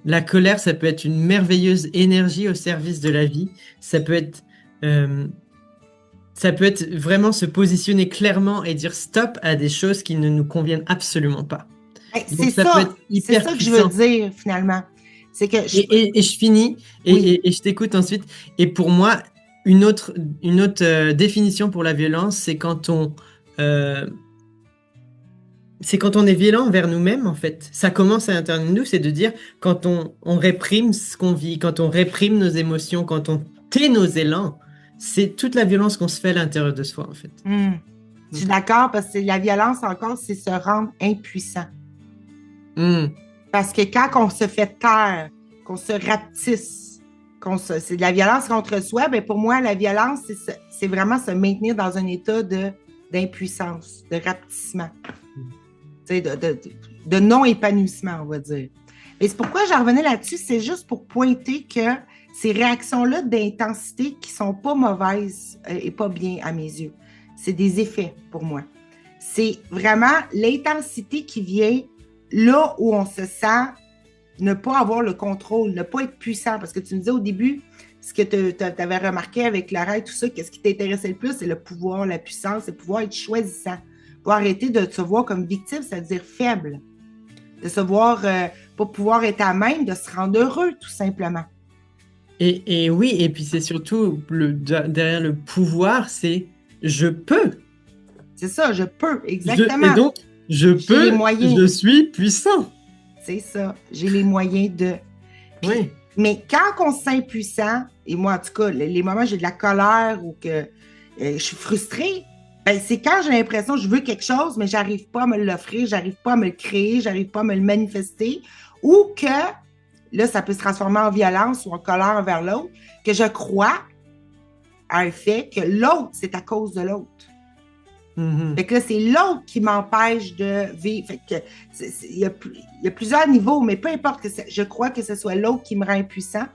La colère, ça peut être une merveilleuse énergie au service de la vie, ça peut être, euh, ça peut être vraiment se positionner clairement et dire stop à des choses qui ne nous conviennent absolument pas. Ben, Donc ça peut être c'est hyper ça que je veux puissant. dire, finalement. C'est que Et je finis oui, et je t'écoute ensuite. Et pour moi, une autre définition pour la violence, euh, c'est quand on est violent envers nous-mêmes, en fait. Ça commence à l'intérieur de nous, c'est de dire quand on réprime ce qu'on vit, quand on réprime nos émotions, quand on tait nos élans, c'est toute la violence qu'on se fait à l'intérieur de soi, en fait. hmm, je suis d'accord parce que la violence encore, c'est se rendre impuissant. Hmm. Parce que quand on se fait taire, qu'on se rapetisse, c'est de la violence contre soi, ben pour moi, la violence, c'est vraiment se maintenir dans un état d'impuissance, de rapetissement, tu sais, de non-épanouissement, on va dire. Et c'est pourquoi j'en revenais là-dessus, c'est juste pour pointer que ces réactions-là d'intensité qui sont pas mauvaises et pas bien à mes yeux, c'est des effets pour moi. C'est vraiment l'intensité qui vient là où on se sent ne pas avoir le contrôle, ne pas être puissant. Parce que tu me disais au début, ce que tu avais remarqué avec Lara et tout ça, qu'est-ce qui t'intéressait le plus, c'est le pouvoir, la puissance, c'est pouvoir être choisissant. Pour arrêter de se voir comme victime, c'est-à-dire faible. De se voir, pas pouvoir être à même, de se rendre heureux, tout simplement. Et oui, et puis c'est surtout derrière le pouvoir, c'est je peux. C'est ça, je peux, Et exactement. donc, je J'ai les peux, moyens. je suis puissant. C'est ça. J'ai les moyens de. Puis, Oui. mais quand on se sent impuissant, et moi, en tout cas, les moments où j'ai de la colère ou que je suis frustrée, ben, c'est quand j'ai l'impression que je veux quelque chose, mais j'arrive pas à me l'offrir, j'arrive pas à me le créer, j'arrive pas à me le manifester, ou que, là, ça peut se transformer en violence ou en colère envers l'autre, que je crois à un fait que l'autre, c'est à cause de l'autre. Mhm. Fait que là, c'est l'autre qui m'empêche de vivre. Fait que il y a plusieurs niveaux, mais peu importe que je crois que ce soit l'autre qui me rend impuissant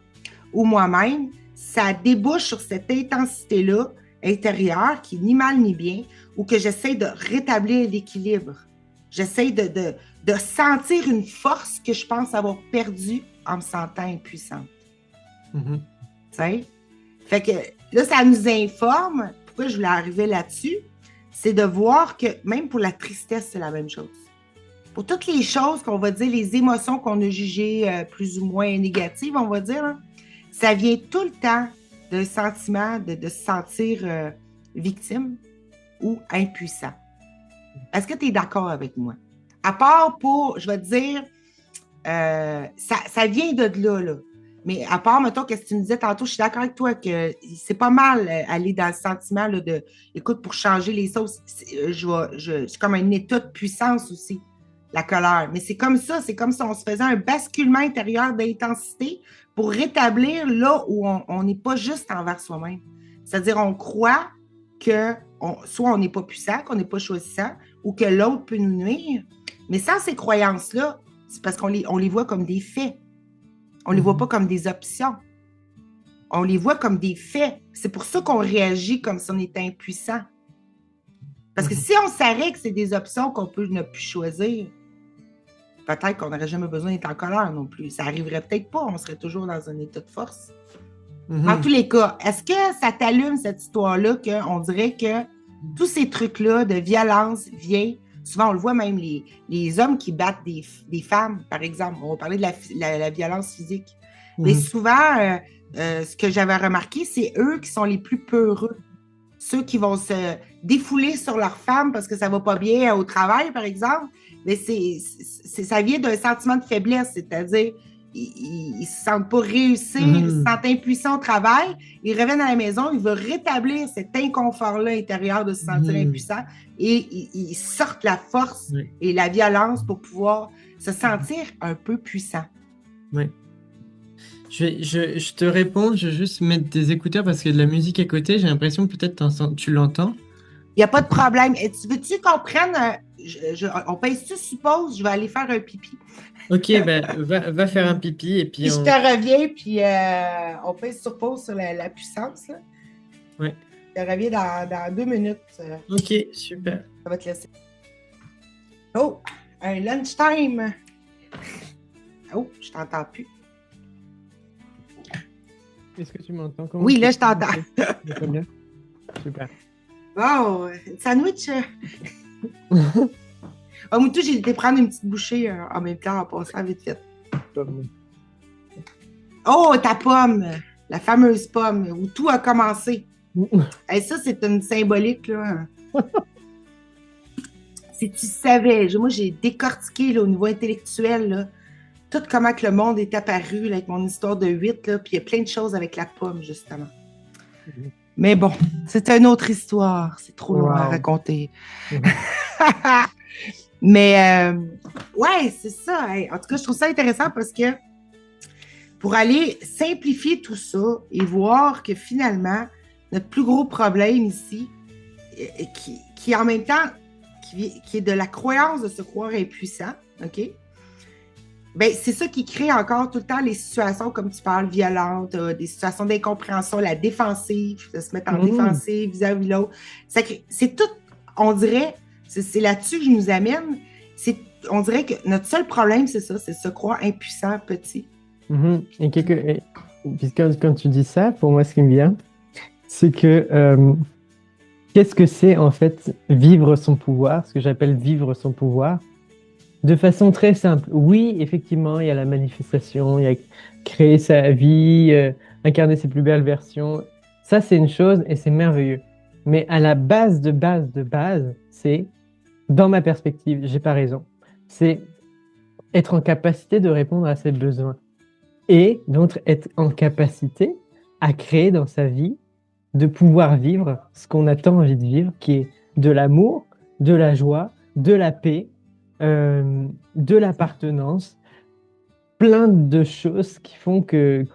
ou moi-même, ça débouche sur cette intensité-là intérieure qui est ni mal ni bien, ou que j'essaie de rétablir l'équilibre. J'essaie de sentir une force que je pense avoir perdue en me sentant impuissante. Mhm. Tu sais? Fait que là, ça nous informe. Pourquoi je voulais arriver là-dessus? C'est de voir que même pour la tristesse, c'est la même chose. Pour toutes les choses qu'on va dire, les émotions qu'on a jugées plus ou moins négatives, on va dire, hein, ça vient tout le temps d'un sentiment de se sentir victime ou impuissant. Est-ce que tu es d'accord avec moi? À part pour, je vais te dire, ça vient de là, là. Mais à part, mettons, qu'est-ce que tu me disais tantôt, je suis d'accord avec toi que c'est pas mal aller dans le sentiment là, de, écoute, pour changer les choses, c'est comme un état de puissance aussi, la colère. Mais c'est comme ça, c'est comme si on se faisait un basculement intérieur d'intensité pour rétablir là où on n'est pas juste envers soi-même. C'est-à-dire, on croit que soit on n'est pas puissant, qu'on n'est pas choisissant, ou que l'autre peut nous nuire. Mais sans ces croyances-là, c'est parce on les voit comme des faits. On ne les voit pas comme des options. On les voit comme des faits. C'est pour ça qu'on réagit comme si on était impuissant. Parce que si on savait que c'est des options qu'on peut ne plus choisir, peut-être qu'on n'aurait jamais besoin d'être en colère non plus. Ça n'arriverait peut-être pas. On serait toujours dans un état de force. En tous les cas, est-ce que ça t'allume cette histoire-là qu'on dirait que tous ces trucs-là de violence viennent, souvent on le voit même les hommes qui battent des femmes, par exemple, on va parler de la violence physique. Mais souvent, ce que j'avais remarqué, c'est eux qui sont les plus peureux. Ceux qui vont se défouler sur leur femme parce que ça va pas bien au travail, par exemple, mais ça vient d'un sentiment de faiblesse, c'est-à-dire ils se sentent pas réussir, ils se sentent impuissants au travail, ils reviennent à la maison, ils veulent rétablir cet inconfort-là intérieur de se sentir impuissant et ils sortent la force et la violence pour pouvoir se sentir un peu puissant. Oui. Je te réponds, je vais juste mettre des écouteurs parce qu'il y a de la musique à côté, j'ai l'impression que peut-être tu l'entends. Il n'y a pas de problème. Et tu veux-tu qu'on prenne, on pèse-tu suppose, je vais aller faire un pipi. Ok, ben, va faire un pipi et puis Puis je te on... reviens, puis on pèse sur pause sur la puissance. Là. Ouais. Je te reviens dans 2 minutes. Ok, super. Ça va te laisser. Oh, un lunchtime. Oh, je t'entends plus. Est-ce que tu m'entends? Oui, là, je t'entends. Bien. Super. Wow, sandwich. Moutou, j'ai été prendre une petite bouchée en même temps en passant vite fait. Oh, ta pomme, la fameuse pomme où tout a commencé. Hey, ça, c'est une symbolique, là. Si tu savais, moi, j'ai décortiqué là, au niveau intellectuel, là, tout comment que le monde est apparu là, avec mon histoire de 8, là, puis il y a plein de choses avec la pomme, justement. Mais bon, c'est une autre histoire. C'est trop long à raconter. Mais, ouais, c'est ça. En tout cas, je trouve ça intéressant parce que pour aller simplifier tout ça et voir que finalement, notre plus gros problème ici, qui en même temps, qui est de la croyance de se croire impuissant, OK? Ben, c'est ça qui crée encore tout le temps les situations, comme tu parles, violentes, des situations d'incompréhension, la défensive, de se mettre en défensive vis-à-vis de l'autre. C'est tout, on dirait, c'est là-dessus que je nous amène. On dirait que notre seul problème, c'est ça, c'est se croire impuissant, petit. Et puisque quand tu dis ça, pour moi, ce qui me vient, c'est que qu'est-ce que c'est en fait vivre son pouvoir, ce que j'appelle vivre son pouvoir, de façon très simple. Oui, effectivement, il y a la manifestation, il y a créer sa vie, incarner ses plus belles versions. Ça, c'est une chose et c'est merveilleux. Mais à la base de base, c'est, dans ma perspective, j'ai pas raison, c'est être en capacité de répondre à ses besoins. Et donc être en capacité à créer dans sa vie, de pouvoir vivre ce qu'on a tant envie de vivre, qui est de l'amour, de la joie, de la paix, de l'appartenance, plein de choses qui font que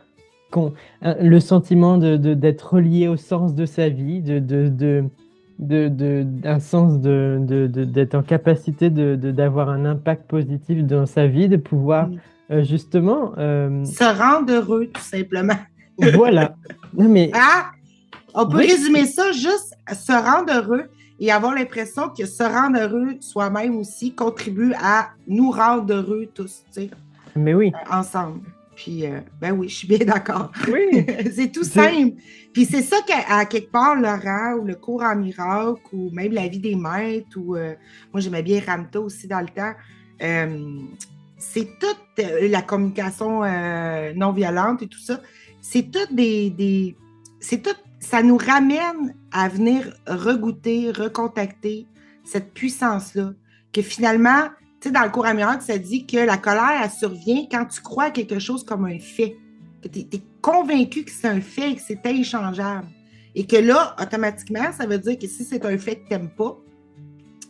le sentiment d'être relié au sens de sa vie, un sens d'être en capacité d'avoir un impact positif dans sa vie, de pouvoir justement... se rendre heureux, tout simplement. Voilà. Non, mais... Ah! On peut résumer ça juste se rendre heureux et avoir l'impression que se rendre heureux soi-même aussi contribue à nous rendre heureux tous, tu sais. Mais oui. Ensemble. Puis, ben oui, je suis bien d'accord. Oui. C'est tout simple. Puis c'est ça qu'à quelque part, Laurent, ou le cours en miracle, ou même la vie des maîtres, ou moi j'aimais bien Ramta aussi dans le temps, c'est toute la communication non violente et tout ça. C'est tout ça nous ramène à venir regoûter, recontacter cette puissance-là. Que finalement, tu sais, dans le cours amiral, ça dit que la colère, elle survient quand tu crois à quelque chose comme un fait. Que tu es convaincu que c'est un fait et que c'est inchangeable. Et que là, automatiquement, ça veut dire que si c'est un fait que tu n'aimes pas,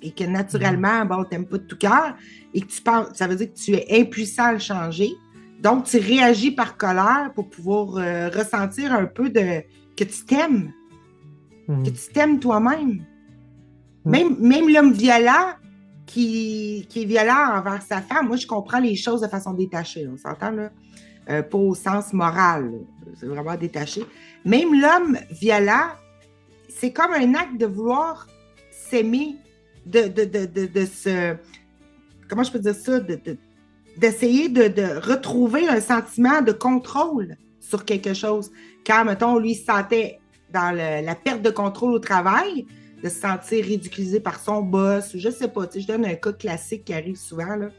et que naturellement, bon, tu n'aimes pas de tout cœur, et que tu penses, ça veut dire que tu es impuissant à le changer. Donc, tu réagis par colère pour pouvoir ressentir un peu que tu t'aimes. Que tu t'aimes toi-même. Même l'homme violent qui est violent envers sa femme, moi, je comprends les choses de façon détachée. On s'entend, là? Pas au sens moral. C'est vraiment détaché. Même l'homme violent, c'est comme un acte de vouloir s'aimer, de se... Comment je peux dire ça? D'essayer de retrouver un sentiment de contrôle sur quelque chose. Quand, mettons, lui, se sentait dans la perte de contrôle au travail, de se sentir ridiculisé par son boss, ou je sais pas, je donne un cas classique qui arrive souvent là,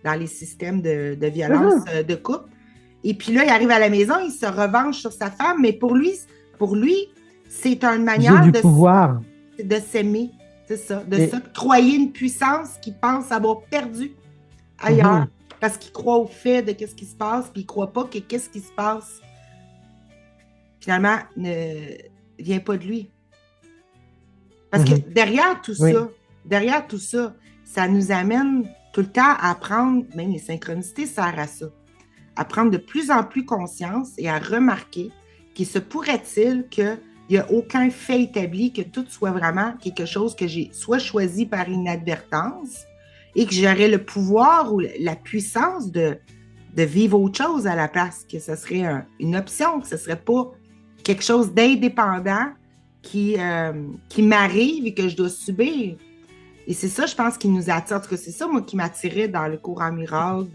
dans les systèmes de violence de couple. Et puis là, il arrive à la maison, il se revanche sur sa femme, mais pour lui c'est une manière de s'aimer, c'est ça, de s'octroyer une puissance qu'il pense avoir perdue ailleurs, parce qu'il croit au fait de qu'est-ce qui se passe, puis il croit pas que qu'est-ce qui se passe finalement ne vient pas de lui. Parce que derrière tout ça, ça nous amène tout le temps à prendre, même les synchronicités servent à ça, à prendre de plus en plus conscience et à remarquer qu'il se pourrait-il que il n'y a aucun fait établi, que tout soit vraiment quelque chose que j'ai soit choisi par inadvertance et que j'aurais le pouvoir ou la puissance de vivre autre chose à la place, que ce serait une option, que ce ne serait pas quelque chose d'indépendant qui m'arrive et que je dois subir. Et c'est ça, je pense, qui nous attire. En tout cas, c'est ça, moi, qui m'attirait dans le cours en miracle,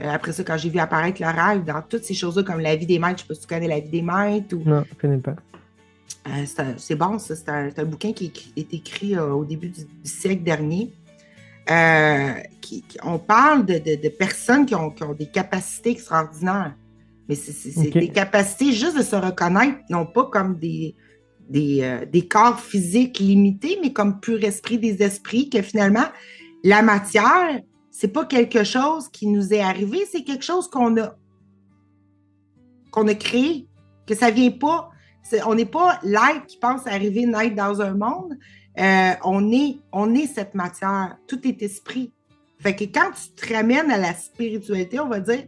après ça, quand j'ai vu apparaître le rêve, dans toutes ces choses-là, comme La vie des maîtres. Je ne sais pas si tu connais La vie des maîtres. Non, je ne connais pas. C'est bon, ça. C'est un bouquin qui est écrit au début du siècle dernier. On parle de personnes qui ont des capacités extraordinaires. Mais c'est des capacités juste de se reconnaître, non pas comme des corps physiques limités, mais comme pur esprit des esprits, que finalement, la matière, c'est pas quelque chose qui nous est arrivé, c'est quelque chose qu'on a créé, que ça vient pas, on n'est pas l'être qui pense arriver naître dans un monde, on est cette matière, tout est esprit. Fait que quand tu te ramènes à la spiritualité, on va dire,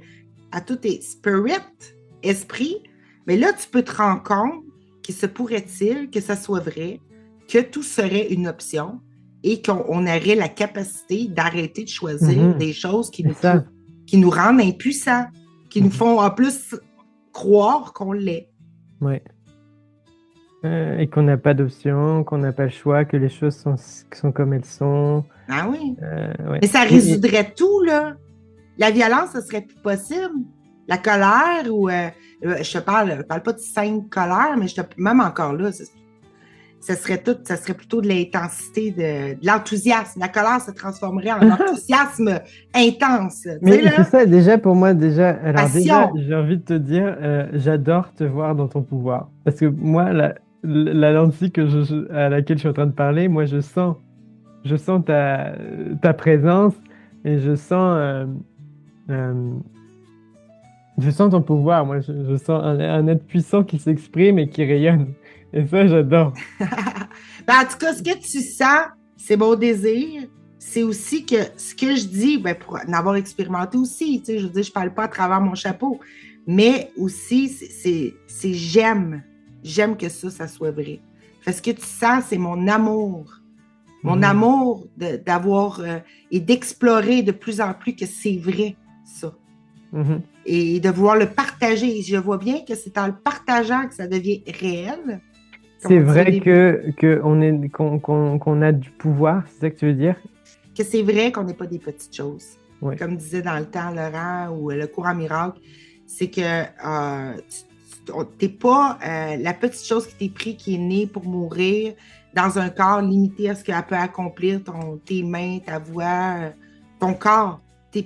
à tout est spirit, esprit, mais là, tu peux te rendre compte que se pourrait-il que ça soit vrai, que tout serait une option et qu'on aurait la capacité d'arrêter de choisir des choses qui nous rendent impuissants, qui nous font en plus croire qu'on l'est. Oui. Et qu'on n'a pas d'option, qu'on n'a pas le choix, que les choses sont comme elles sont. Ah oui. Ouais. Mais ça résoudrait tout, là. La violence, ça serait plus possible. La colère, ou je parle pas de sainte colère, mais même encore là, ça serait plutôt de l'intensité, de l'enthousiasme. La colère se transformerait en enthousiasme intense. Mais c'est ça, déjà, pour moi, alors déjà, passion. j'ai envie de te dire, j'adore te voir dans ton pouvoir. Parce que moi, la Nancy à laquelle je suis en train de parler, moi, je sens ta présence et je sens ton pouvoir. Moi, je sens un être puissant qui s'exprime et qui rayonne. Et ça, j'adore. Ben, en tout cas, ce que tu sens, c'est mon désir. C'est aussi que ce que je dis, ben, pour en avoir expérimenté aussi, tu sais, je veux dire, je parle pas à travers mon chapeau, mais aussi, c'est j'aime. J'aime que ça soit vrai. Fait, ce que tu sens, c'est mon amour. Mon amour d'avoir et d'explorer de plus en plus que c'est vrai, ça. Et de vouloir le partager. Je vois bien que c'est en le partageant que ça devient réel. C'est vrai qu'on a du pouvoir, c'est ça que tu veux dire? Que c'est vrai qu'on n'est pas des petites choses. Oui. Comme disait dans le temps Laurent ou le cours en miracle, c'est que t'es pas la petite chose qui t'est prise, qui est née pour mourir dans un corps limité à ce qu'elle peut accomplir, tes mains, ta voix, ton corps. Tu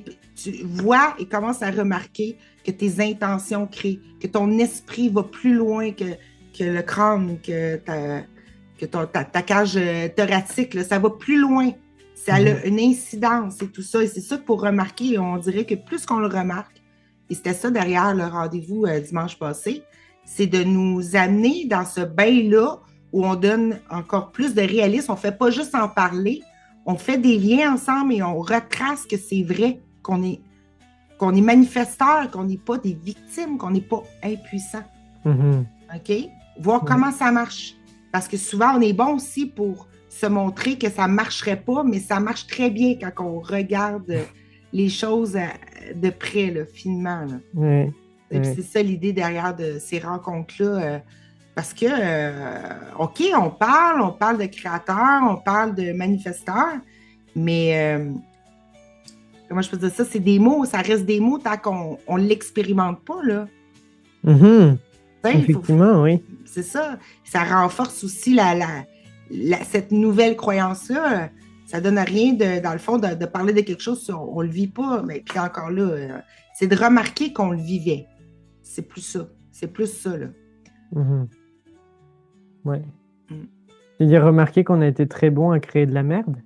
vois et commences à remarquer que tes intentions créent, que ton esprit va plus loin que le crâne, que ta cage thoracique, là, ça va plus loin. Ça a une incidence et tout ça. Et c'est ça qu'il faut remarquer. On dirait que plus qu'on le remarque, et c'était ça derrière le rendez-vous dimanche passé, c'est de nous amener dans ce bain-là où on donne encore plus de réalisme. On ne fait pas juste en parler, on fait des liens ensemble et on retrace que c'est vrai, qu'on est manifesteur, qu'on n'est pas des victimes, qu'on n'est pas impuissant. OK? Voir comment ça marche. Parce que souvent, on est bon aussi pour se montrer que ça ne marcherait pas, mais ça marche très bien quand on regarde les choses de près, là, finement. Là. Oui. Et puis c'est ça l'idée derrière de ces rencontres-là. Parce que, OK, on parle de créateurs, on parle de manifesteurs, mais comment je peux dire ça? C'est des mots, ça reste des mots tant qu'on ne l'expérimente pas, là. Effectivement, oui. C'est ça. Ça renforce aussi cette nouvelle croyance-là. Ça donne à rien, dans le fond, de parler de quelque chose si on ne le vit pas. Mais puis encore là, c'est de remarquer qu'on le vivait. C'est plus ça. C'est plus ça, là. Ouais. Tu as remarqué qu'on a été très bon à créer de la merde?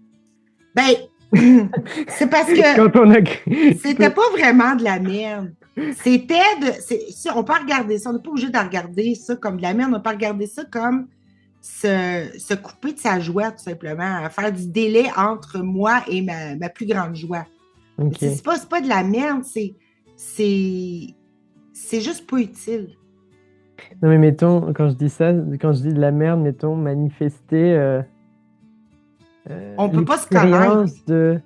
Ben, c'est parce que c'était pas vraiment de la merde. On peut regarder ça, on n'est pas obligé de regarder ça comme de la merde, on peut regarder ça comme se couper de sa joie, tout simplement, faire du délai entre moi et ma plus grande joie. Okay. C'est pas de la merde, c'est juste pas utile. Non, mais mettons, quand je dis ça, quand je dis de la merde, mettons, manifester On peut pas se connaître.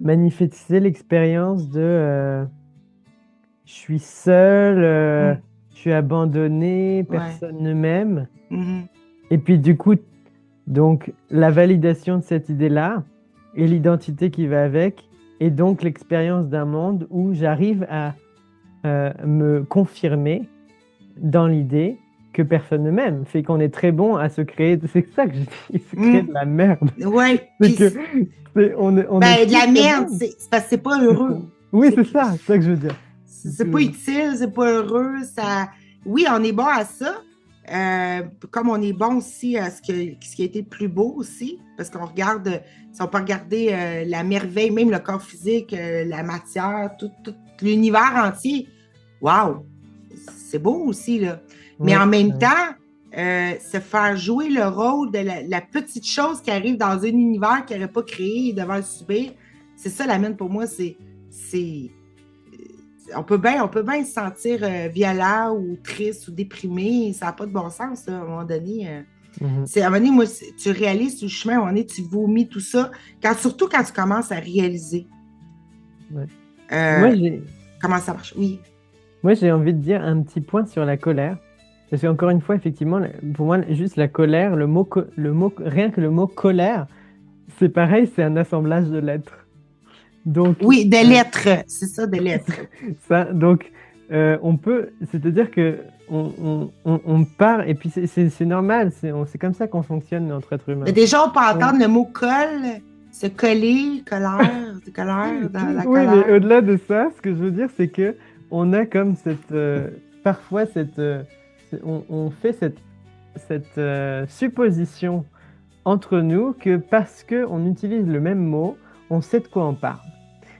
manifester l'expérience de je suis seul, Mm. je suis abandonné, Ouais. personne ne m'aime. Mhm. Et puis du coup, donc la validation de cette idée-là et l'identité qui va avec, et donc l'expérience d'un monde où j'arrive à me confirmer dans l'idée que personne ne m'aime. Fait qu'on est très bon à se créer, c'est ça que je dis, se créer de Mm. la merde. Ouais. C'est Puis, que on est ben, de très la très merde, bon. c'est parce que c'est pas heureux. Oui, C'est c'est ça que je veux dire. c'est pas utile, c'est pas heureux. Ça... Oui, on est bon à ça. Comme on est bon aussi à ce qui a été le plus beau aussi, parce qu'on regarde, si on peut regarder la merveille, même le corps physique, la matière, tout l'univers entier. Waouh! C'est beau aussi, là. Mais Oui, en même temps, se faire jouer le rôle de la petite chose qui arrive dans un univers qu'il n'aurait pas créé et devant le subir, c'est ça la mienne pour moi, c'est on peut bien se sentir violent ou triste ou déprimé, ça n'a pas de bon sens, là, à un moment donné. C'est, à un moment donné, moi, tu réalises sur le chemin, à un moment donné, tu vomis tout ça, surtout quand tu commences à réaliser ouais. euh, Moi, j'ai comment ça marche. Oui. Moi, j'ai envie de dire un petit point sur la colère. Parce qu'encore une fois, effectivement, pour moi, juste la colère, rien que le mot colère, c'est pareil, c'est un assemblage de lettres. Donc, Oui, des lettres, c'est ça, des lettres. donc on peut, c'est-à-dire que on part, et puis c'est normal, c'est comme ça qu'on fonctionne entre êtres Mais humains. déjà, on peut entendre le mot colle, se coller, colère, dans la Oui, mais colère. au-delà de ça, ce que je veux dire, c'est que on a comme parfois on fait cette supposition entre nous que parce que on utilise le même mot, on sait de quoi on parle.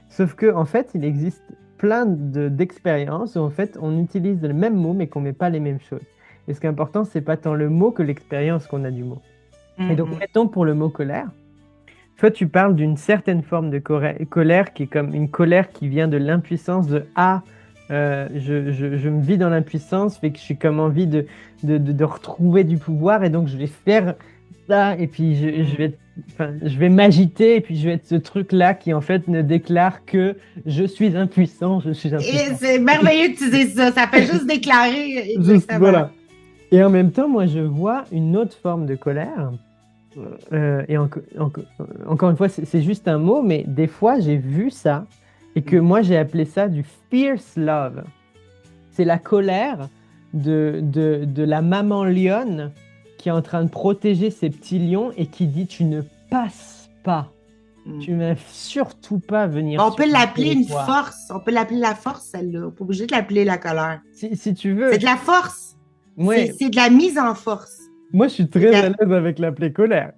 Sauf que en fait, il existe plein d'expériences où en fait, on utilise le même mot mais qu'on met pas les mêmes choses. Et ce qui est important, c'est pas tant le mot que l'expérience qu'on a du mot. Et donc, Mhm. mettons pour le mot colère. Toi, tu parles d'une certaine forme de colère qui est comme une colère qui vient de l'impuissance de Ah, je me vis dans l'impuissance, fait que j'ai comme envie de retrouver du pouvoir et donc je vais faire ça et puis je vais m'agiter et puis je vais être ce truc-là qui en fait ne déclare que je suis impuissant, je suis Et impuissant. c'est merveilleux que tu dises ça. Ça fait juste déclarer Juste, exactement. voilà. Et en même temps, moi, je vois une autre forme de colère. Encore une fois, c'est juste un mot, mais des fois, j'ai vu ça et que moi, j'ai appelé ça du fierce love. C'est la colère de la maman lionne qui est en train de protéger ses petits lions et qui dit, tu ne passes pas. Mm. Tu ne vas surtout pas venir Bon, on sur peut mon l'appeler une territoire. force. On peut l'appeler la force, celle-là. On n'est pas obligé de l'appeler la colère. Si tu C'est veux, de la force. ouais, C'est de la mise en force. moi, je suis C'est de très à la- l'aise avec l'appeler colère.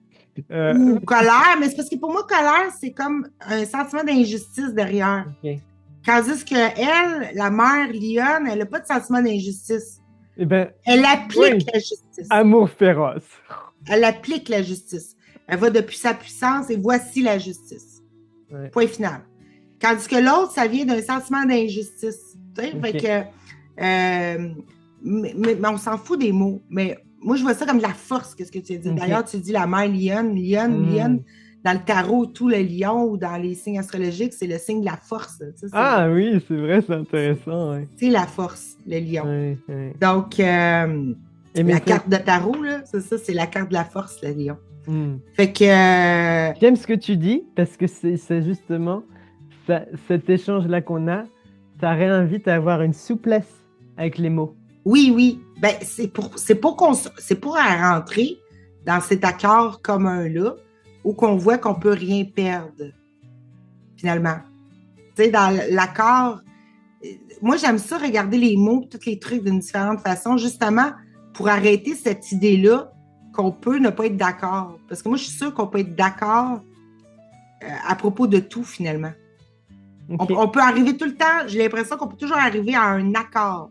Euh, Ou colère, mais c'est parce que pour moi, colère, c'est comme un sentiment d'injustice derrière. ok. Tandis que elle, la mère lionne, elle n'a pas de sentiment d'injustice. Eh ben, Elle applique oui, la justice. amour féroce. Elle applique la justice. Elle va depuis sa puissance et voici la justice. Ouais, Point final. Tandis que l'autre, ça vient d'un sentiment d'injustice. Fait ok. que, mais on s'en fout des mots. Mais moi, je vois ça comme de la force, qu'est-ce que tu as dit. Ok. D'ailleurs, tu dis la mère lionne. Hmm. Dans le tarot, tout le lion ou dans les signes astrologiques, c'est le signe de la force. Ah oui, c'est vrai, c'est intéressant. Ouais. C'est la force, le lion. Ouais, ouais. Donc, Et la carte de tarot, là, c'est ça, c'est la carte de la force, le lion. hmm. Fait que, J'aime ce que tu dis parce que c'est justement cet échange-là qu'on a, ça réinvite à avoir une souplesse avec les mots. oui. Ben, c'est pour rentrer dans cet accord commun-là où qu'on voit qu'on peut rien perdre, finalement. Tu sais, dans l'accord, moi, j'aime ça, regarder les mots, tous les trucs d'une différente façon, justement, pour arrêter cette idée-là qu'on peut ne pas être d'accord. Parce que moi, je suis sûre qu'on peut être d'accord à propos de tout, finalement. Ok. On peut arriver tout le temps, j'ai l'impression qu'on peut toujours arriver à un accord.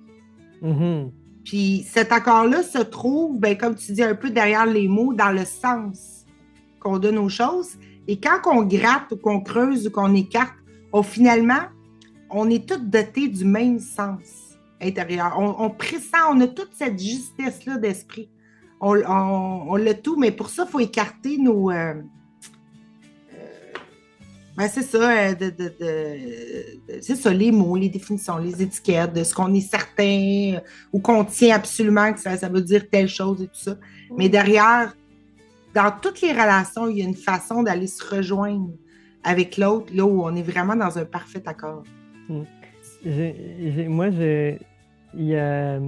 Mhm. Puis cet accord-là se trouve, ben, comme tu dis, un peu derrière les mots, dans le sens qu'on donne aux choses. Et quand on gratte ou qu'on creuse ou qu'on écarte, finalement, on est tous dotés du même sens. intérieur. On pressent, on a toute cette justesse-là d'esprit. On l'a tout, mais pour ça, il faut écarter nos... ben c'est ça, c'est ça, les mots, les définitions, les étiquettes, de ce qu'on est certain ou qu'on tient absolument que ça veut dire telle chose et tout ça. Mais derrière, dans toutes les relations, il y a une façon d'aller se rejoindre avec l'autre, là où on est vraiment dans un parfait accord. Il y a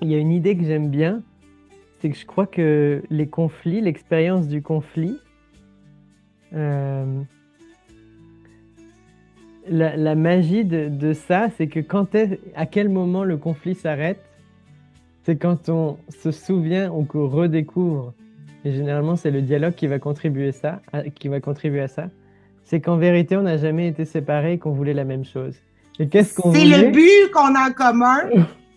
une idée que j'aime bien, c'est que je crois que les conflits, l'expérience du conflit, la magie de ça, c'est que à quel moment le conflit s'arrête, c'est quand on se souvient ou qu'on redécouvre, et généralement c'est le dialogue qui va contribuer à ça, c'est qu'en vérité on n'a jamais été séparés et qu'on voulait la même chose. Et qu'est-ce qu'on voulait? C'est le but qu'on a en commun,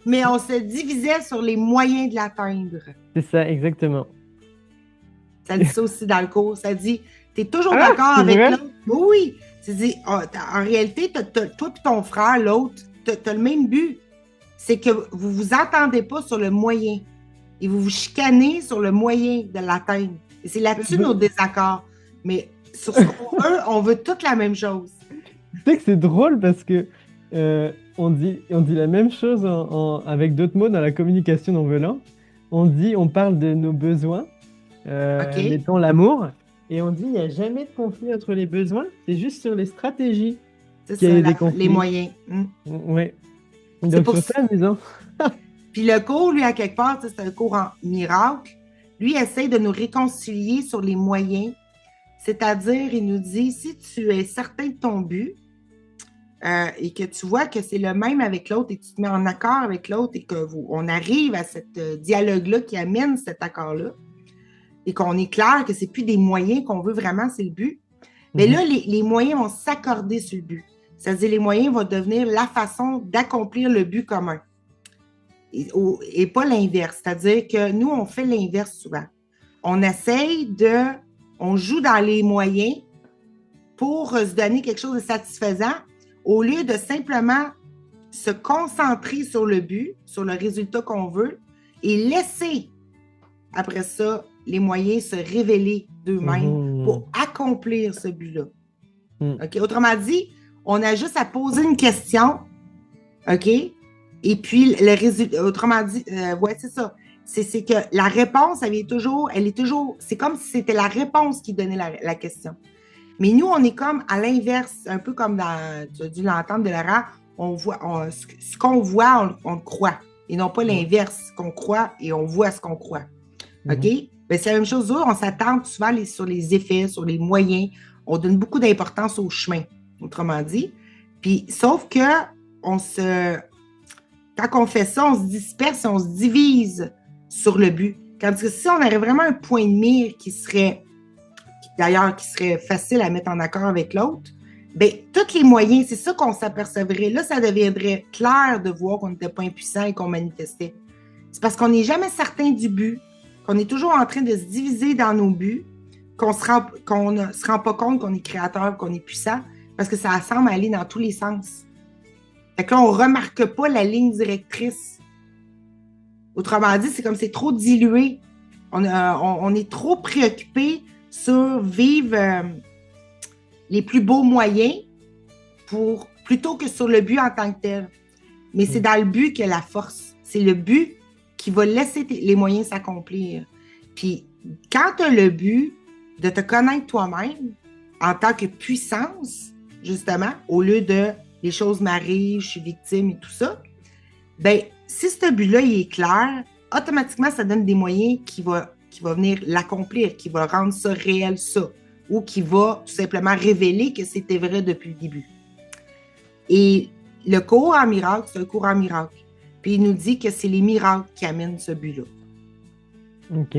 mais on se divisait sur les moyens de l'atteindre. C'est ça, exactement. Ça dit ça aussi dans le cours, ça dit, tu es toujours d'accord avec l'autre. Oui, c'est dit, en réalité, toi et ton frère, l'autre, tu as le même but. C'est que vous ne vous entendez pas sur le moyen. Et vous vous chicanez sur le moyen de l'atteindre. Et c'est là-dessus nos désaccords. Mais sur ce qu'on veut, on veut toute la même chose. Tu sais que c'est drôle parce que on dit la même chose avec d'autres mots dans la communication non violente. On parle de nos besoins, mettons l'amour, et on dit il n'y a jamais de conflit entre les besoins, c'est juste sur les stratégies qu'il y a des conflits. Les moyens. Ouais. Donc c'est amusant. Puis le cours, lui, à quelque part, c'est un cours en miracle. Lui, essaie de nous réconcilier sur les moyens. C'est-à-dire, il nous dit, si tu es certain de ton but et que tu vois que c'est le même avec l'autre et que tu te mets en accord avec l'autre et qu'on arrive à ce dialogue-là qui amène cet accord-là et qu'on est clair que c'est plus des moyens qu'on veut vraiment, c'est le but. Mais là, les moyens vont s'accorder sur le but. C'est-à-dire, les moyens vont devenir la façon d'accomplir le but commun. Et pas l'inverse. C'est-à-dire que nous, on fait l'inverse souvent. On joue dans les moyens pour se donner quelque chose de satisfaisant au lieu de simplement se concentrer sur le but, sur le résultat qu'on veut et laisser, après ça, les moyens se révéler d'eux-mêmes pour accomplir ce but-là. Okay? Autrement dit, on a juste à poser une question, OK? Et puis, le résultat, autrement dit, ouais, c'est ça. C'est que la réponse, elle est toujours, c'est comme si c'était la réponse qui donnait la question. Mais nous, on est comme à l'inverse, un peu comme tu as dû l'entendre de Laurent, ce qu'on voit, on le croit. Et non pas l'inverse, qu'on croit et on voit ce qu'on croit. OK? Ben, c'est la même chose, on s'attend souvent sur les effets, sur les moyens. On donne beaucoup d'importance au chemin, autrement dit. Puis, sauf que quand on fait ça, on se disperse, on se divise sur le but. Tandis que si on avait vraiment un point de mire qui serait facile à mettre en accord avec l'autre, bien, tous les moyens, c'est ça qu'on s'apercevrait. Là, ça deviendrait clair de voir qu'on n'était pas impuissant et qu'on manifestait. C'est parce qu'on n'est jamais certain du but, qu'on est toujours en train de se diviser dans nos buts, qu'on ne se rend pas compte qu'on est créateur, qu'on est puissant, parce que ça semble aller dans tous les sens. Fait que là, on ne remarque pas la ligne directrice. Autrement dit, c'est comme c'est trop dilué. On est trop préoccupé sur vivre les plus beaux moyens plutôt que sur le but en tant que tel. Mais c'est dans le but qu'il y a la force. C'est le but qui va laisser les moyens s'accomplir. Puis, quand tu as le but de te connaître toi-même en tant que puissance, justement, au lieu de les choses m'arrivent, je suis victime et tout ça, bien, si ce but-là, il est clair, automatiquement, ça donne des moyens qui va venir l'accomplir, qui va rendre ça réel, ça, ou qui va tout simplement révéler que c'était vrai depuis le début. Et le cours en miracle, c'est un cours en miracle. Puis il nous dit que c'est les miracles qui amènent ce but-là. OK.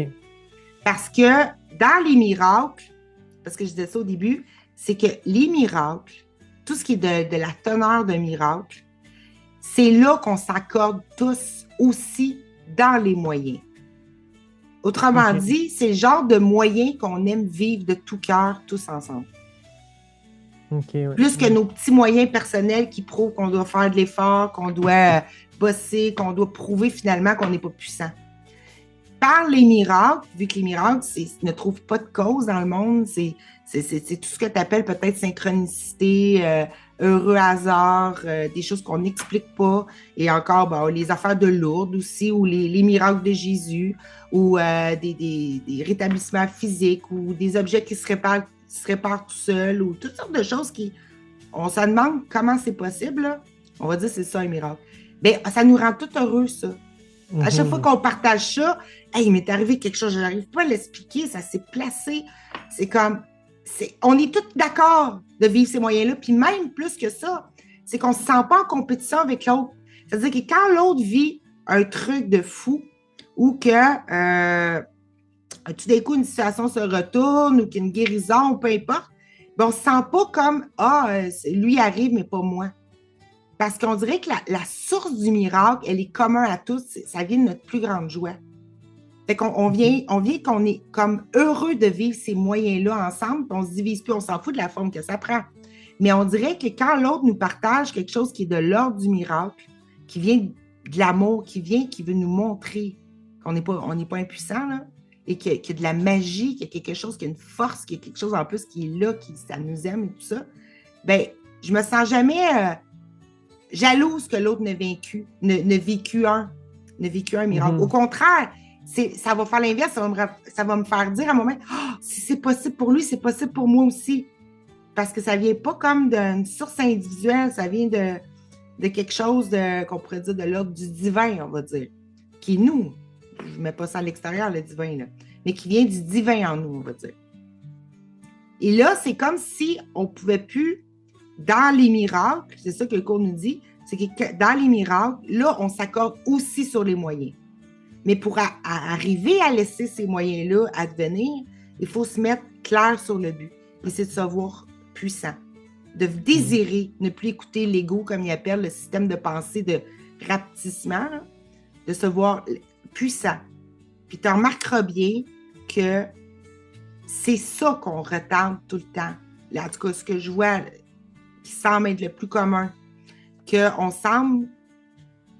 Parce que dans les miracles, parce que je disais ça au début, c'est que les miracles, tout ce qui est de la teneur d'un miracle, c'est là qu'on s'accorde tous aussi dans les moyens. Autrement dit, c'est le genre de moyens qu'on aime vivre de tout cœur, tous ensemble. Ok, ouais. Plus que nos petits moyens personnels qui prouvent qu'on doit faire de l'effort, qu'on doit bosser, qu'on doit prouver finalement qu'on n'est pas puissant. Par les miracles, vu que les miracles ne trouvent pas de cause dans le monde, c'est tout ce que tu appelles peut-être synchronicité, heureux hasard, des choses qu'on n'explique pas. Et encore, bon, les affaires de Lourdes aussi, ou les miracles de Jésus, ou des rétablissements physiques, ou des objets qui se réparent tout seuls, ou toutes sortes de choses on se demande comment c'est possible. Là. On va dire que c'est ça un miracle. Bien, ça nous rend tout heureux, ça. À chaque fois qu'on partage ça, hey, il m'est arrivé quelque chose, je n'arrive pas à l'expliquer, ça s'est placé. C'est comme, on est tous d'accord de vivre ces moyens-là, puis même plus que ça, c'est qu'on ne se sent pas en compétition avec l'autre. C'est-à-dire que quand l'autre vit un truc de fou ou que tout d'un coup une situation se retourne ou qu'il y a une guérison ou peu importe, ben on ne se sent pas comme lui arrive, mais pas moi. Parce qu'on dirait que la source du miracle, elle est commune à tous. Ça vient de notre plus grande joie. Fait qu'on vient qu'on est comme heureux de vivre ces moyens-là ensemble, puis on se divise plus, on s'en fout de la forme que ça prend. Mais on dirait que quand l'autre nous partage quelque chose qui est de l'ordre du miracle, qui vient de l'amour, qui veut nous montrer qu'on n'est pas impuissant, là, et qu'il y a de la magie, qu'il y a quelque chose, qu'il y a une force, qu'il y a quelque chose en plus qui est là, ça nous aime et tout ça, bien, je me sens jamais... jalouse que l'autre ne vécu un miracle. Au contraire, ça va faire l'inverse, ça va me faire dire à un moment, si c'est possible pour lui, c'est possible pour moi aussi. Parce que ça ne vient pas comme d'une source individuelle, ça vient de quelque chose qu'on pourrait dire de l'ordre du divin, on va dire, qui est nous. Je ne mets pas ça à l'extérieur, le divin, là, mais qui vient du divin en nous, on va dire. Et là, c'est comme si on ne pouvait plus dans les miracles, c'est ça que le cours nous dit, c'est que dans les miracles, là, on s'accorde aussi sur les moyens. Mais pour arriver à laisser ces moyens-là advenir, il faut se mettre clair sur le but. Et c'est de se voir puissant, de désirer, ne plus écouter l'ego, comme il appelle le système de pensée de rapetissement, là, de se voir puissant. Puis tu remarqueras bien que c'est ça qu'on retarde tout le temps. Là, en tout cas, ce que je vois qui semble être le plus commun,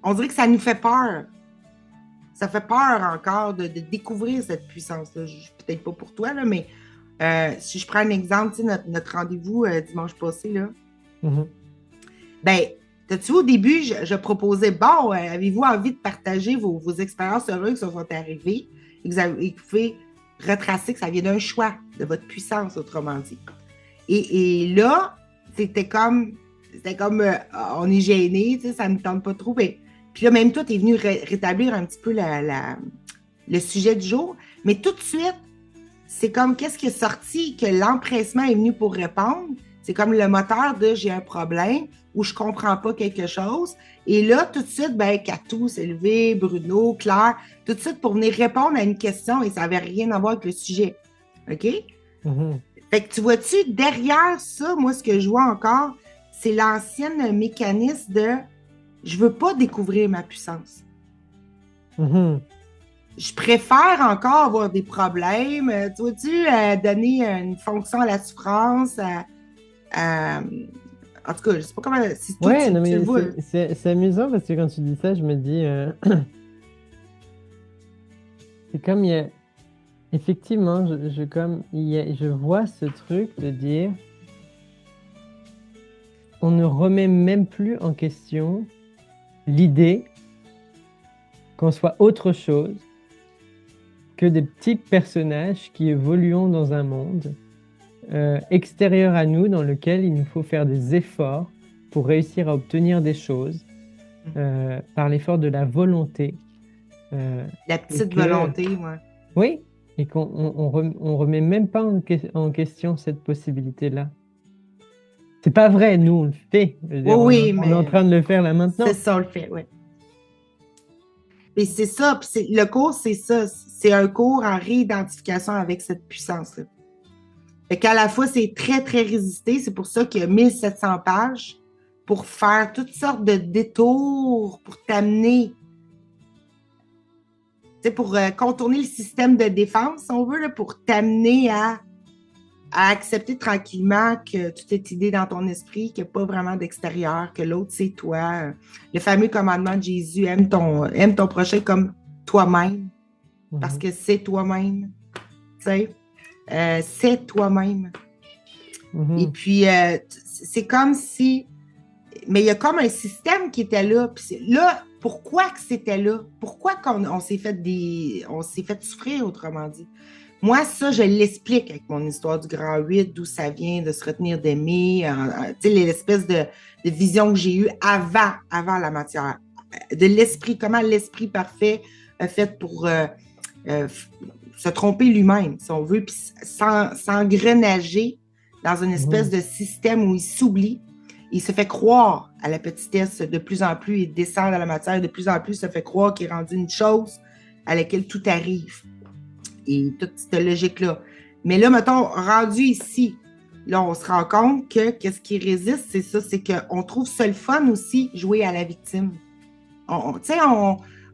on dirait que ça nous fait peur. Ça fait peur encore de découvrir cette puissance-là. Peut-être pas pour toi, là, mais si je prends un exemple, tu sais, notre rendez-vous dimanche passé, là, ben, t'as-tu au début, je proposais, bon, avez-vous envie de partager vos expériences heureuses qui sont arrivées et que vous pouvez retracer que ça vient d'un choix, de votre puissance, autrement dit. Et là, c'était comme on est gêné, tu sais, ça ne me tente pas trop. Puis là, même toi, tu es venu rétablir un petit peu le sujet du jour. Mais tout de suite, c'est comme qu'est-ce qui est sorti, que l'empressement est venu pour répondre. C'est comme le moteur de j'ai un problème ou je ne comprends pas quelque chose. Et là, tout de suite, Catou s'est levé, Bruno, Claire, tout de suite pour venir répondre à une question et ça n'avait rien à voir avec le sujet. OK? Fait que tu vois-tu, derrière ça, moi, ce que je vois encore, c'est l'ancien mécanisme de je veux pas découvrir ma puissance. Je préfère encore avoir des problèmes. Tu vois-tu, donner une fonction à la souffrance, en tout cas, je sais pas comment... Si toi, ouais, tu, non, tu mais le vois. c'est amusant parce que quand tu dis ça, je me dis... c'est comme il y a... Effectivement, je vois ce truc de dire... On ne remet même plus en question l'idée qu'on soit autre chose que des petits personnages qui évoluons dans un monde extérieur à nous, dans lequel il nous faut faire des efforts pour réussir à obtenir des choses par l'effort de la volonté. La petite volonté, ouais. Oui, et qu'on on remet même pas en question cette possibilité-là. C'est pas vrai, nous, on le fait. Je veux dire, Oui, on est en train de le faire là maintenant. C'est ça, on le fait, oui. Et c'est ça, puis le cours, c'est ça. C'est un cours en réidentification avec cette puissance-là. Fait qu'à la fois, c'est très, très résisté. C'est pour ça qu'il y a 1700 pages pour faire toutes sortes de détours, pour t'amener, tu sais, pour contourner le système de défense, si on veut, là, pour t'amener à accepter tranquillement que tout est idée dans ton esprit, qu'il n'y a pas vraiment d'extérieur, que l'autre, c'est toi. Le fameux commandement de Jésus, aime ton prochain comme toi-même, parce que c'est toi-même. Tu sais, c'est toi-même. Et puis, c'est comme si... Mais il y a comme un système qui était là. Puis là, pourquoi que c'était là? Pourquoi on s'est fait souffrir, autrement dit? Moi, ça, je l'explique avec mon histoire du grand 8, d'où ça vient, de se retenir d'aimer, tu sais, l'espèce de vision que j'ai eue avant la matière, de l'esprit, comment l'esprit parfait a fait pour se tromper lui-même, si on veut, puis s'engrenager dans une espèce de système où il s'oublie. Il se fait croire à la petitesse de plus en plus, il descend dans la matière, de plus en plus, il se fait croire qu'il est rendu une chose à laquelle tout arrive. Et toute cette logique-là. Mais là, mettons, rendu ici, là, on se rend compte que qu'est-ce qui résiste, c'est ça, c'est qu'on trouve ça le fun aussi, jouer à la victime. Tu sais,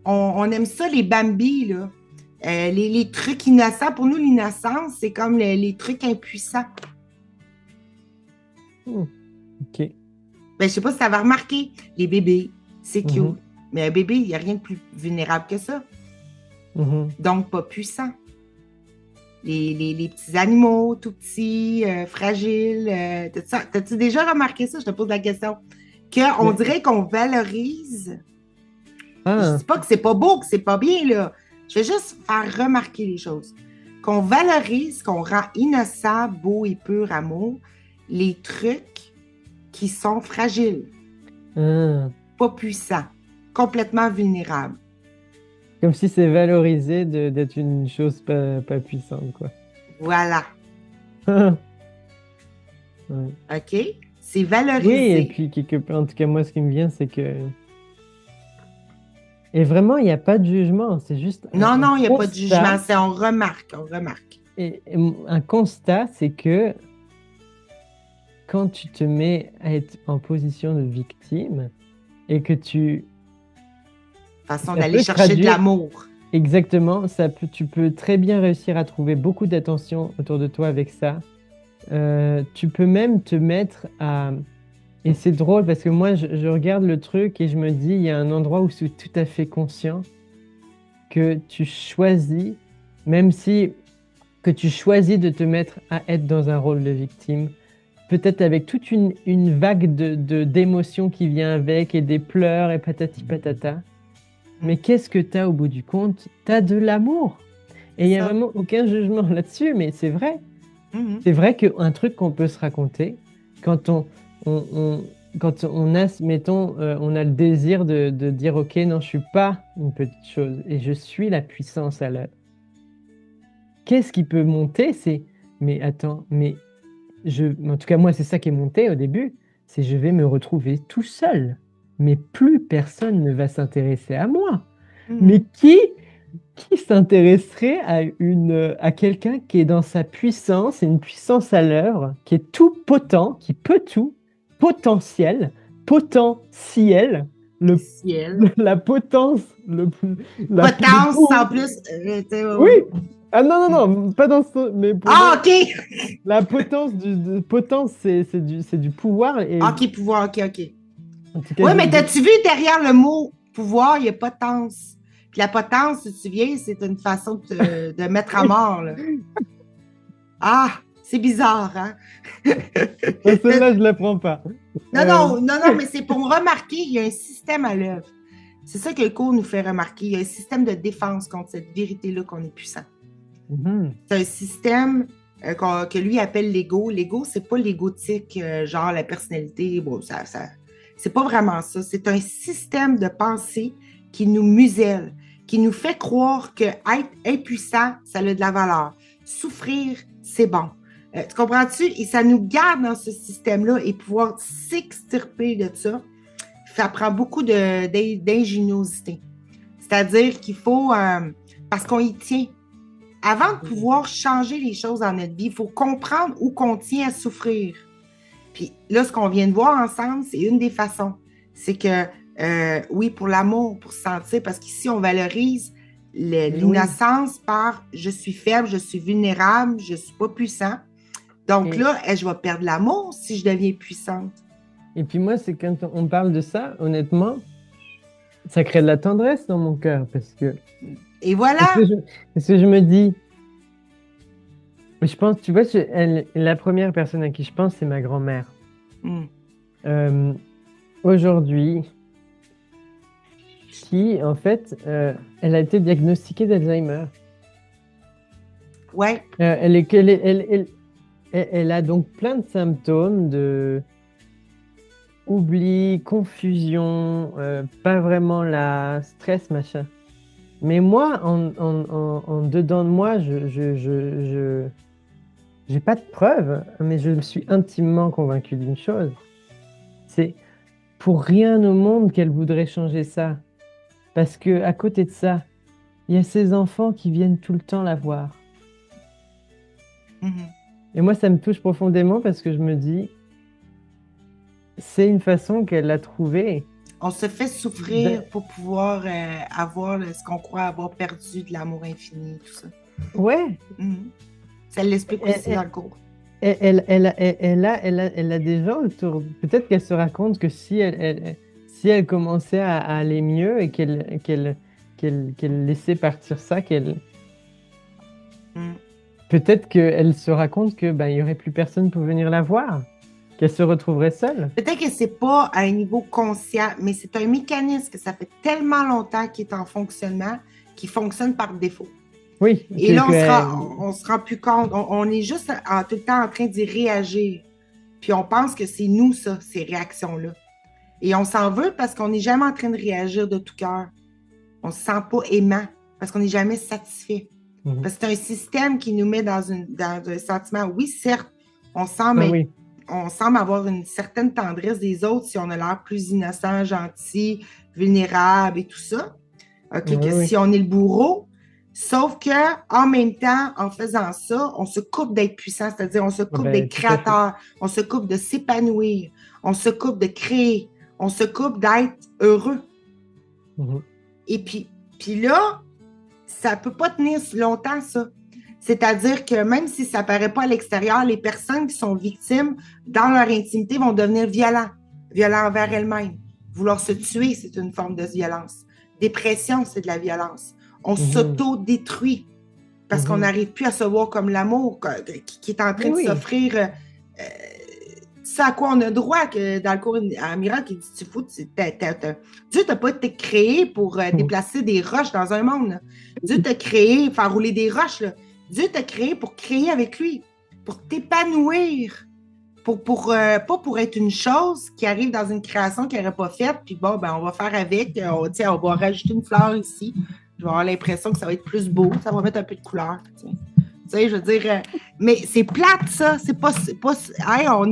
on aime ça, les Bambi, là. Les trucs innocents. Pour nous, l'innocence, c'est comme les trucs impuissants. OK. Ben, je sais pas si tu avais remarqué, les bébés, c'est cute. Mais un bébé, il n'y a rien de plus vulnérable que ça. Donc, pas puissant. Les petits animaux, tout petits, fragiles. T'as-tu déjà remarqué ça? Je te pose la question. Qu'on dirait qu'on valorise. Je dis pas que c'est pas beau, que c'est pas bien, là. Je vais juste faire remarquer les choses. Qu'on valorise, qu'on rend innocent, beau et pur amour, les trucs qui sont fragiles. Pas puissants. Complètement vulnérables. Comme si c'est valorisé d'être une chose pas puissante, quoi. Voilà. Ouais. OK? C'est valorisé. Oui, et puis, en tout cas, moi, ce qui me vient, c'est que... Et vraiment, il n'y a pas de jugement, c'est juste... Non, il n'y a pas de jugement, c'est on remarque. Et un constat, c'est que quand tu te mets à être en position de victime et que tu... Façon d'aller chercher de l'amour. Exactement, tu peux très bien réussir à trouver beaucoup d'attention autour de toi avec ça. Tu peux même te mettre à... Et c'est drôle parce que moi, je regarde le truc et je me dis, il y a un endroit où je suis tout à fait conscient que tu choisis, même si que tu choisis de te mettre à être dans un rôle de victime, peut-être avec toute une vague d'émotions qui vient avec et des pleurs et patati patata. Mais qu'est-ce que tu as au bout du compte? Tu as de l'amour. Et il n'y a vraiment aucun jugement là-dessus, mais c'est vrai. C'est vrai qu'un truc qu'on peut se raconter, quand on a, mettons, on a le désir de dire, OK, non, je suis pas une petite chose et je suis la puissance à l'œuvre. Qu'est-ce qui peut monter? Mais attends, en tout cas, moi, c'est ça qui est monté au début, c'est je vais me retrouver tout seul. Mais plus personne ne va s'intéresser à moi. Mais qui s'intéresserait à quelqu'un qui est dans sa puissance, une puissance à l'œuvre, qui est tout potent, qui peut tout, potentiel, la potence, potence en plus. Oui. Ah non, pas dans ce... Mais OK! La potence, potence, c'est du pouvoir. Et... OK, pouvoir, OK. Oui, mais t'as-tu vu derrière le mot pouvoir, il y a potence. Puis la potence, si tu te souviens, c'est une façon de mettre à mort. Là. Ah, c'est bizarre, hein? Celle-là, je ne la prends pas. Non, mais c'est pour remarquer, il y a un système à l'œuvre. C'est ça que le cours nous fait remarquer. Il y a un système de défense contre cette vérité-là qu'on est puissant. C'est un système que lui appelle l'ego. L'ego, c'est pas l'égotique, genre la personnalité. Bon, c'est pas vraiment ça. C'est un système de pensée qui nous muselle, qui nous fait croire que être impuissant, ça a de la valeur. Souffrir, c'est bon. Tu comprends-tu? Et ça nous garde dans ce système-là et pouvoir s'extirper de ça, ça prend beaucoup d'ingéniosité. C'est-à-dire qu'il faut, parce qu'on y tient. Avant de pouvoir changer les choses dans notre vie, il faut comprendre où qu'on tient à souffrir. Puis là, ce qu'on vient de voir ensemble, c'est une des façons. C'est que, oui, pour l'amour, pour se sentir, parce qu'ici, on valorise l'innocence par « je suis faible, je suis vulnérable, je ne suis pas puissant ». Donc Et- là, je vais perdre l'amour si je deviens puissante. Et puis moi, c'est quand on parle de ça, honnêtement, ça crée de la tendresse dans mon cœur Et parce que voilà. parce que je me dis, je pense, tu vois, la première personne à qui je pense, c'est ma grand-mère. Hmm. Euh, Aujourd'hui, qui, en fait, elle a été diagnostiquée d'Alzheimer. Ouais. Elle a donc plein de symptômes de oubli, confusion, pas vraiment la stress, machin. Mais moi, en dedans de moi, j'ai pas de preuves, mais je me suis intimement convaincu d'une chose. C'est pour rien au monde qu'elle voudrait changer ça. Parce que à côté de ça, il y a ces enfants qui viennent tout le temps la voir. Mhm. Et moi, ça me touche profondément parce que je me dis, c'est une façon qu'elle a trouvée. On se fait souffrir pour pouvoir avoir ce qu'on croit avoir perdu de l'amour infini, tout ça. Ouais, Mhm. Ça l'explique elle, aussi dans le cours. elle a des gens autour. Peut-être qu'elle se raconte que si elle commençait à aller mieux et qu'elle laissait partir ça, Mhm. peut-être qu'elle se raconte que ben, il y aurait plus personne pour venir la voir, qu'elle se retrouverait seule. Peut-être que c'est pas à un niveau conscient, mais c'est un mécanisme que ça fait tellement longtemps qu'il est en fonctionnement, qui fonctionne par défaut. Oui, Et là, on se rend plus compte. On est juste tout le temps en train d'y réagir. Puis on pense que c'est nous, ça, ces réactions-là. Et on s'en veut parce qu'on n'est jamais en train de réagir de tout cœur. On ne se sent pas aimant parce qu'on n'est jamais satisfait. Mhm. Parce que c'est un système qui nous met dans un sentiment. Oui, certes, on Ah semble, oui. on semble avoir une certaine tendresse des autres si on a l'air plus innocent, gentil, vulnérable et tout ça. OK, Oui, que oui. si on est le bourreau. Sauf que en même temps, en faisant ça, on se coupe d'être puissant, c'est-à-dire on se coupe Ben, d'être tout à fait. créateur, on se coupe de s'épanouir, on se coupe de créer, on se coupe d'être heureux. Mhm. Et puis là, ça peut pas tenir longtemps, ça. C'est-à-dire que même si ça paraît pas à l'extérieur, les personnes qui sont victimes, dans leur intimité, vont devenir violents envers elles-mêmes. Vouloir se tuer, c'est une forme de violence. Dépression, c'est de la violence. On Mhm. s'auto-détruit parce qu'on Mhm. n'arrive plus à se voir comme l'amour qui est en train Mais de oui. s'offrir. C'est à quoi on a droit que dans le cours à Miracle, il dit tu fous, Dieu t'a pas été créé pour déplacer des roches dans un monde. Là. Dieu t'a créé, faire rouler des roches. Là. Dieu t'a créé pour créer avec lui, pour t'épanouir, pas pour être une chose qui arrive dans une création qu'il n'aurait pas faite, puis bon, ben, on va faire avec, on va rajouter une fleur ici. Je vais avoir l'impression que ça va être plus beau, ça va mettre un peu de couleur. Tu sais, je veux dire, mais c'est plate, ça. C'est pas hey, on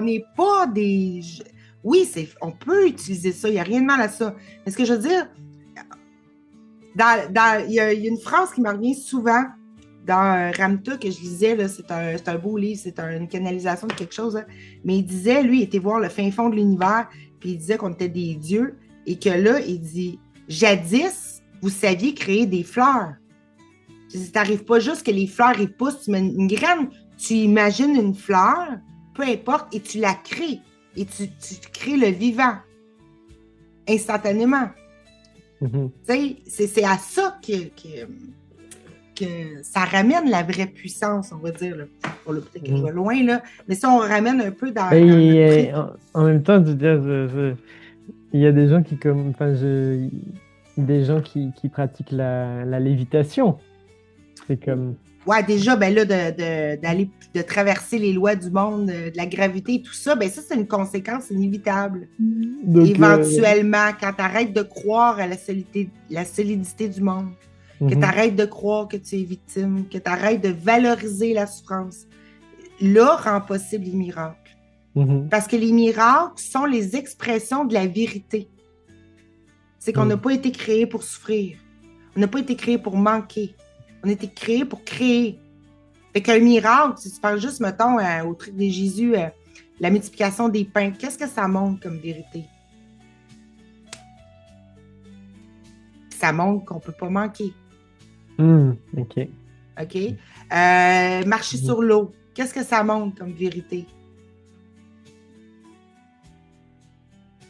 n'est pas des. Oui, on peut utiliser ça, il n'y a rien de mal à ça. Mais ce que je veux dire, il y a une phrase qui me revient souvent dans Ramta que je lisais, là, c'est un beau livre, c'est une canalisation de quelque chose, là, mais il disait, lui, il était voir le fin fond de l'univers, puis il disait qu'on était des dieux, et que là, il dit, jadis, vous saviez créer des fleurs. Tu n'arrives pas juste que les fleurs y poussent, tu mets une graine, tu imagines une fleur, peu importe, et tu la crées, et tu crées le vivant, instantanément. Mhm. Tu sais, c'est à ça que ça ramène la vraie puissance, on va dire. Là. Bon, là, peut-être que je vais loin, là, mais ça, on ramène un peu dans notre... En même temps, de dire, il y a des gens des gens qui pratiquent la lévitation. C'est comme. Ouais, déjà, ben là, de traverser les lois du monde, de la gravité et tout ça, ben ça, c'est une conséquence inévitable. Donc, Éventuellement, quand tu arrêtes de croire à la solidité du monde, que tu arrêtes de croire que tu es victime, que tu arrêtes de valoriser la souffrance, là, rend possible les miracles. Parce que les miracles sont les expressions de la vérité. C'est qu'on n'a pas été créé pour souffrir. On n'a pas été créé pour manquer. On a été créé pour créer. Fait qu'un miracle, si tu parles juste, mettons, au truc de Jésus, la multiplication des pains, qu'est-ce que ça montre comme vérité? Ça montre qu'on ne peut pas manquer. OK. OK? Marcher sur l'eau. qu'est-ce que ça montre comme vérité?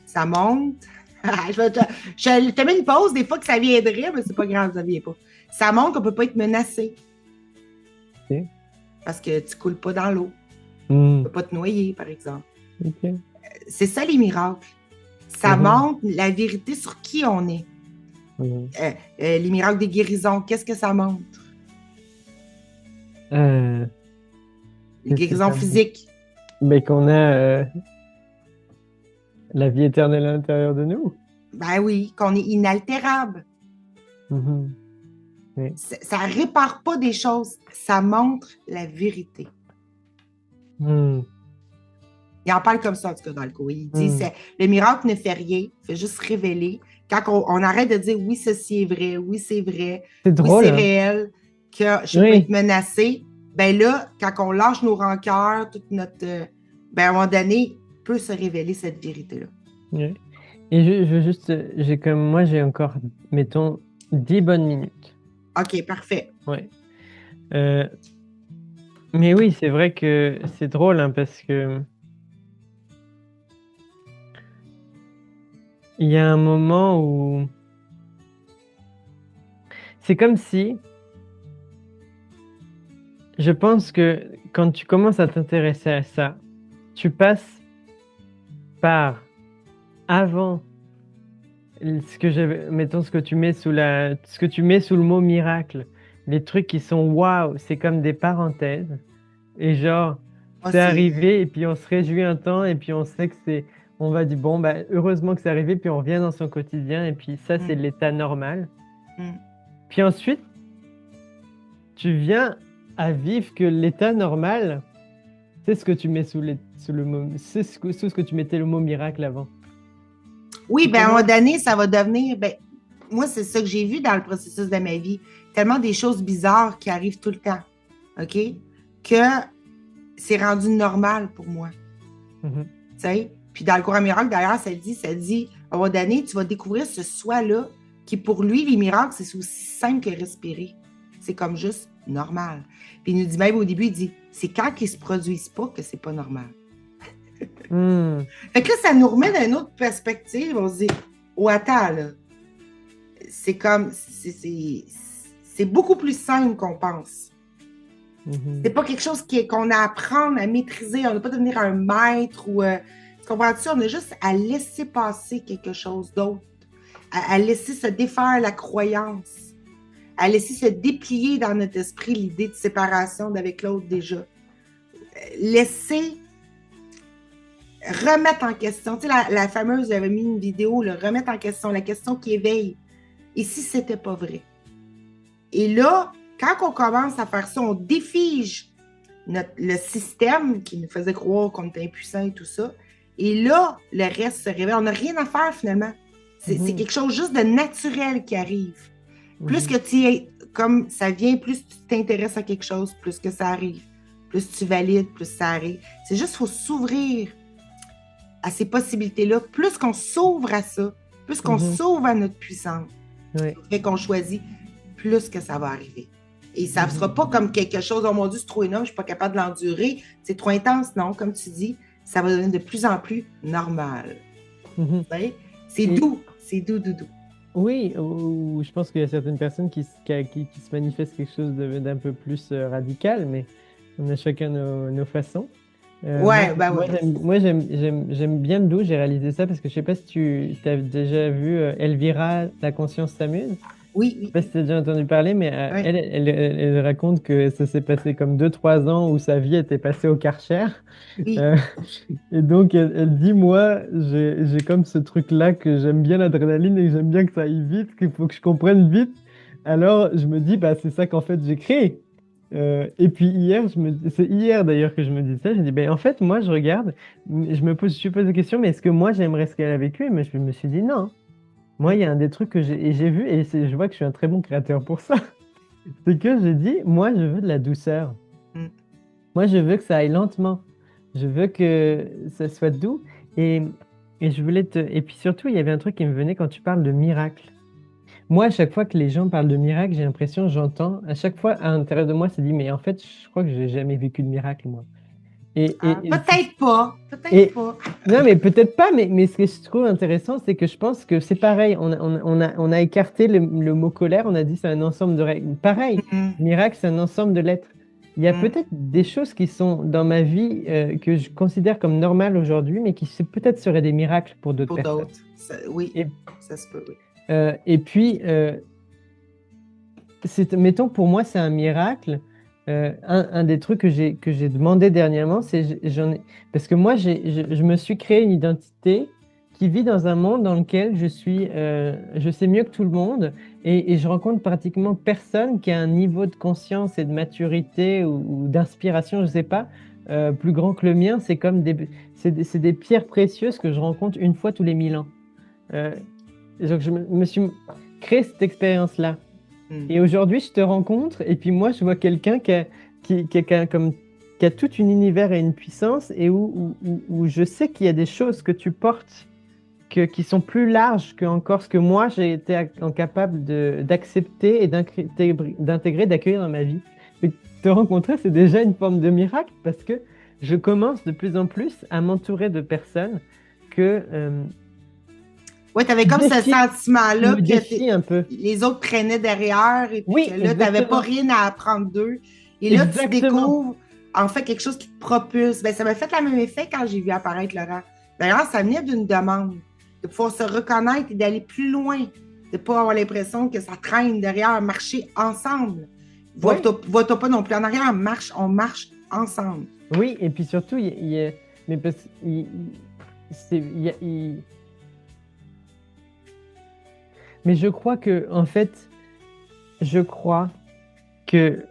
Ça monte. Je te mets une pause, des fois que ça viendrait, mais c'est pas grave, ça vient pas. Ça montre qu'on ne peut pas être menacé. Ok. Parce que tu coules pas dans l'eau. Tu ne peux pas te noyer, par exemple. Ok. C'est ça les miracles. Ça montre la vérité sur qui on est. Les miracles des guérisons, qu'est-ce que ça montre? Les guérisons physiques. Mais qu'on a la vie éternelle à l'intérieur de nous. Ben oui, qu'on est inaltérable. Oui. Ça ne répare pas des choses, ça montre la vérité. Il en parle comme ça, en tout cas, dans le cours. Il dit le miracle ne fait rien, il fait juste révéler. Quand on arrête de dire oui, ceci est vrai, oui, c'est vrai, c'est drôle, oui, c'est réel, que je peux être menacée, ben là, quand on lâche nos rancœurs, toute notre. Ben à un moment donné, peut se révéler cette vérité-là. Oui. Et je veux juste. Moi, j'ai encore, mettons, 10 bonnes minutes. OK, parfait. Ouais. Mais oui, c'est vrai que c'est drôle, hein, parce que il y a un moment où c'est comme si je pense que quand tu commences à t'intéresser à ça, tu passes par avant mettons ce que tu mets sous le mot miracle, les trucs qui sont waouh, c'est comme des parenthèses et genre c'est arrivé et puis on se réjouit un temps et puis on sait que on va dire bon bah heureusement que c'est arrivé puis on revient dans son quotidien et puis ça c'est l'état normal. Puis ensuite tu viens à vivre que l'état normal c'est ce que tu mets sous le mot, c'est sous ce que tu mettais le mot miracle avant. Oui, ben à un moment donné, ça va devenir. Ben, moi, c'est ça que j'ai vu dans le processus de ma vie. Tellement des choses bizarres qui arrivent tout le temps. OK? Que c'est rendu normal pour moi. Tu sais? Puis dans le courant miracle, d'ailleurs, ça dit, à un moment donné, tu vas découvrir ce soi-là qui, pour lui, les miracles, c'est aussi simple que respirer. C'est comme juste normal. Puis il nous dit même au début, il dit, c'est quand ils ne se produisent pas que c'est pas normal. Fait que là, ça nous remet dans une autre perspective. On se dit, oh, attends, là. C'est comme, c'est beaucoup plus simple qu'on pense. C'est pas quelque chose qu'on a à apprendre, à maîtriser. On n'a pas devenir un maître ou, tu comprends-tu? On a juste à laisser passer quelque chose d'autre, à laisser se défaire la croyance, à laisser se déplier dans notre esprit l'idée de séparation d'avec l'autre déjà. Laisser remettre en question, tu sais, la fameuse, j'avais mis une vidéo, le remettre en question, la question qui éveille. Et si c'était pas vrai? Et là, quand on commence à faire ça, on défige le système qui nous faisait croire qu'on était impuissant et tout ça. Et là, le reste se révèle. On n'a rien à faire finalement. C'est quelque chose juste de naturel qui arrive. Plus que tu es, comme ça vient, plus tu t'intéresses à quelque chose, plus que ça arrive. Plus tu valides, plus ça arrive. C'est juste qu'il faut s'ouvrir à ces possibilités-là. Plus qu'on s'ouvre à ça, plus qu'on s'ouvre à notre puissance, fait qu'on choisit, plus que ça va arriver. Et ça ne sera pas comme quelque chose, oh mon Dieu, c'est trop énorme, je ne suis pas capable de l'endurer, c'est trop intense. Non, comme tu dis, ça va devenir de plus en plus normal. C'est doux, doux. Oui, je pense qu'il y a certaines personnes qui se manifestent quelque chose d'un peu plus radical, mais on a chacun nos façons. Moi, j'aime bien le doux, j'ai réalisé ça parce que je ne sais pas si tu as déjà vu Elvira, La conscience s'amuse. Oui. Je ne sais pas si tu as déjà entendu parler, mais elle raconte que ça s'est passé comme 2-3 ans où sa vie était passée au Karcher. Oui. Et donc, elle dit, moi, j'ai comme ce truc-là que j'aime bien l'adrénaline et que j'aime bien que ça aille vite, qu'il faut que je comprenne vite. Alors, je me dis, bah, c'est ça qu'en fait, j'ai créé. Et puis hier, c'est hier d'ailleurs que je me dis ça, je dis, ben, en fait, moi, je regarde, je me pose la question, mais est-ce que moi, j'aimerais ce qu'elle a vécu? Mais je me suis dit, non. Moi, il y a un des trucs que j'ai vu, et je vois que je suis un très bon créateur pour ça, c'est que j'ai dit, moi, je veux de la douceur. Moi, je veux que ça aille lentement. Je veux que ça soit doux. Et je voulais et puis surtout, il y avait un truc qui me venait quand tu parles de miracle. moi, à chaque fois que les gens parlent de miracle, j'ai l'impression, j'entends, à chaque fois, à l'intérieur de moi, c'est dit, mais en fait, je crois que j'ai jamais vécu de miracle, moi. Peut-être pas, peut-être et- pas. non, mais peut-être pas, mais ce que je trouve intéressant, c'est que je pense que c'est pareil. On a écarté le mot colère, on a dit c'est un ensemble de règles. Pareil, Mhm. miracle, c'est un ensemble de lettres. Il y a Mm. peut-être des choses qui sont dans ma vie que je considère comme normales aujourd'hui, mais qui peut-être seraient des miracles pour d'autres Pour personnes. d'autres. Oui, Et, ça se peut, oui. et puis, mettons, pour moi, c'est un miracle. Un des trucs que j'ai demandé dernièrement, parce que moi, je me suis créé une identité qui vit dans un monde dans lequel je sais mieux que tout le monde et je rencontre pratiquement personne qui a un niveau de conscience et de maturité ou d'inspiration, je sais pas, plus grand que le mien. C'est comme c'est des pierres précieuses que je rencontre une fois tous les 1000 ans. Donc, je me suis créé cette expérience-là. Mm. Et aujourd'hui, je te rencontre, et puis moi, je vois quelqu'un qui a tout un univers et une puissance, et où je sais qu'il y a des choses que tu portes qui sont plus larges que encore ce que moi, j'ai été incapable d'accepter et d'intégrer, d'accueillir dans ma vie. Et te rencontrer, c'est déjà une forme de miracle, parce que je commence de plus en plus à m'entourer de personnes que Ouais, tu avais comme ce qui sentiment-là me défient un peu. les autres traînaient derrière et puis Oui, que là, tu n'avais pas exactement. rien à apprendre d'eux. Et là, tu Exactement. découvres en fait quelque chose qui te propulse. Ben, ça m'a fait le même effet quand j'ai vu apparaître Laurent. D'ailleurs, ça venait d'une demande de pouvoir se reconnaître et d'aller plus loin, de ne pas avoir l'impression que ça traîne derrière, marcher ensemble. Oui. Va-toi pas non plus en arrière, on marche ensemble. Oui, et puis surtout, mais mais je crois que, en fait, que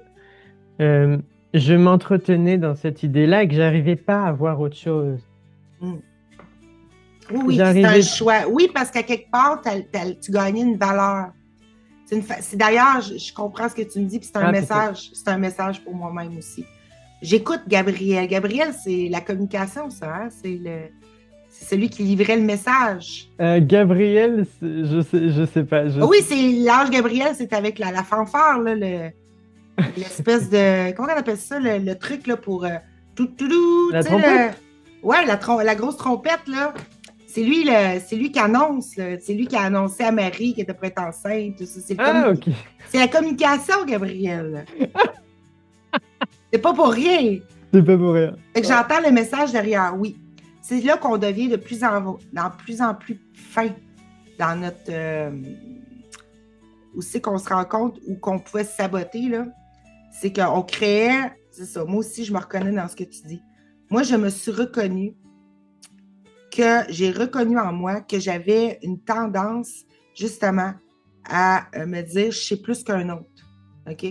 je m'entretenais dans cette idée-là et que j'arrivais pas à voir autre chose. Mm. Oui, c'est un choix. Oui, parce qu'à quelque part, tu gagnais une valeur. D'ailleurs, je comprends ce que tu me dis, puis c'est un message. C'est un message pour moi-même aussi. J'écoute Gabriel. Gabriel, c'est la communication, ça. Hein? C'est celui qui livrait le message. Gabriel, je sais pas. Oui, c'est l'ange Gabriel, c'est avec la fanfare, là, l'espèce de... Comment on appelle ça, le truc là, pour... La trompette? Ouais, la grosse trompette, là. C'est lui qui annonce. C'est lui qui a annoncé à Marie qu'elle était prête enceinte. C'est ok. C'est la communication, Gabriel. C'est pas pour rien. C'est pas pour rien. Fait que j'entends le message derrière, oui. C'est là qu'on devient de plus en plus fin dans notre... où c'est qu'on se rend compte ou qu'on pouvait se saboter, là. C'est qu'on créait... C'est ça. Moi aussi, je me reconnais dans ce que tu dis. Moi, je me suis reconnue j'ai reconnu en moi que j'avais une tendance, justement, à me dire « je sais plus qu'un autre ». OK?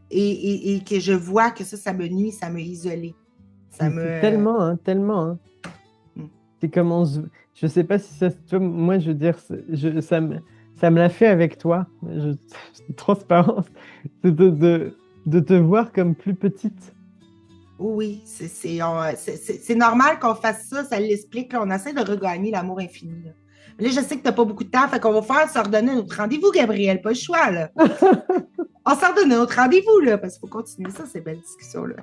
Et que je vois que ça me nuit, ça m'a isolée. Tellement, hein, tellement. Hein. C'est comme je sais pas si ça... Moi, je veux dire, ça me l'a fait avec toi. Transparence. De te voir comme plus petite. Oui, c'est normal qu'on fasse ça, ça l'explique. On essaie de regagner l'amour infini. Là. Mais là, je sais que tu n'as pas beaucoup de temps, fait qu'on va faire se redonner notre rendez-vous, Gabriel, pas le choix. Là. On s'en redonne notre rendez-vous, là, parce qu'il faut continuer ça, ces belles discussions-là.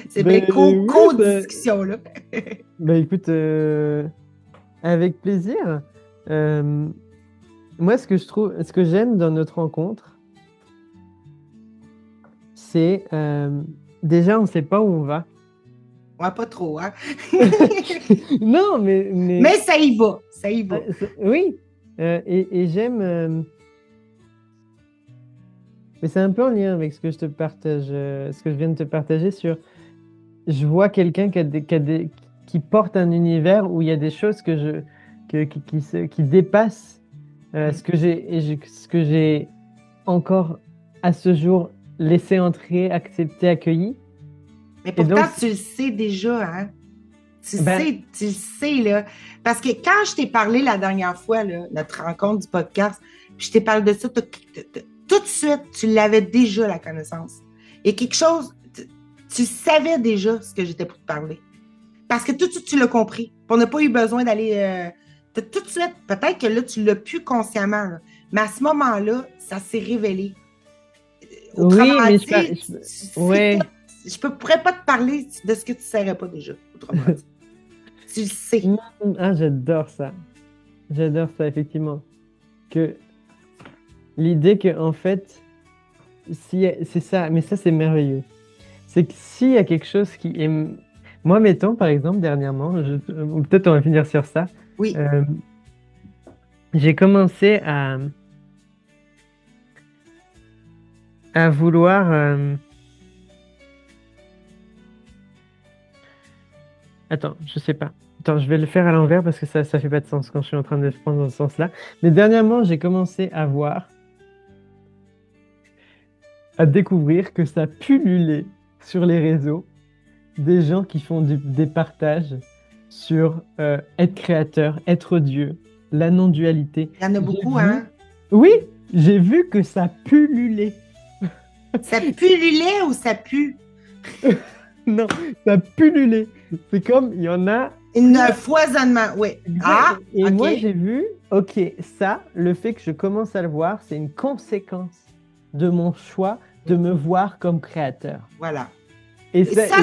Ces belles co-discussions-là. Ben écoute, avec plaisir. Moi, ce que j'aime dans notre rencontre, c'est... déjà, on ne sait pas où on va. Ouais, pas trop, hein? Non, mais ça y va, ça y va. Oui, et j'aime... mais c'est un peu en lien avec ce que je te partage, ce que je viens de te partager sur... Je vois quelqu'un qui porte un univers où il y a des choses qui dépassent ce que j'ai encore à ce jour laisser entrer, accepter, accueilli. Mais pourtant, donc, tu le sais déjà, hein? Tu le sais, là. Parce que quand je t'ai parlé la dernière fois, là, notre rencontre du podcast, je t'ai parlé de ça, tout de suite, tu l'avais déjà, la connaissance. Et quelque chose, tu savais déjà ce que j'étais pour te parler. Parce que tout de suite, tu l'as compris. On n'a pas eu besoin d'aller... tout de suite, peut-être que là, tu l'as plus consciemment, là. Mais à ce moment-là, ça s'est révélé. Oui, mais je pourrais pas te parler de ce que tu ne saurais pas déjà, autrement dit. Tu le sais. Ah, j'adore ça. J'adore ça, effectivement. Que l'idée que, en fait, c'est ça, mais ça, c'est merveilleux. C'est que s'il y a quelque chose qui est... Moi, mettons, par exemple, dernièrement, peut-être on va finir sur ça. Oui. J'ai commencé à vouloir... Attends, je sais pas. Attends, je vais le faire à l'envers parce que ça fait pas de sens quand je suis en train de le prendre dans ce sens-là. Mais dernièrement, j'ai commencé à découvrir que ça pullulait sur les réseaux des gens qui font des partages sur être créateur, être Dieu, la non-dualité. Il y en a beaucoup, hein? Oui, j'ai vu que ça pullulait. Ça pullulait ou ça pue? Non, ça pullulait. C'est comme, il y en a... Un foisonnement, oui. Ah, et okay. Moi, j'ai vu, ok, ça, le fait que je commence à le voir, c'est une conséquence de mon choix de me voir comme créateur. Voilà. Et ça,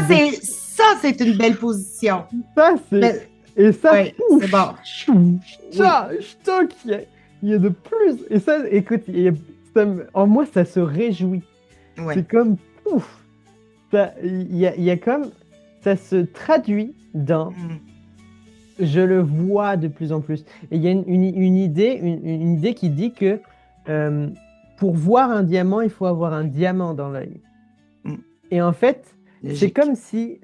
c'est une belle position. Ça, c'est... Et ça, ouais, c'est bon. Ça, je toque, il y a de plus. Et ça, écoute, en moi, ça se réjouit. Ouais. C'est comme, pouf. Il y a comme, ça se traduit dans, je le vois de plus en plus. Et il y a une idée qui dit que pour voir un diamant, il faut avoir un diamant dans l'œil. Et en fait, c'est comme si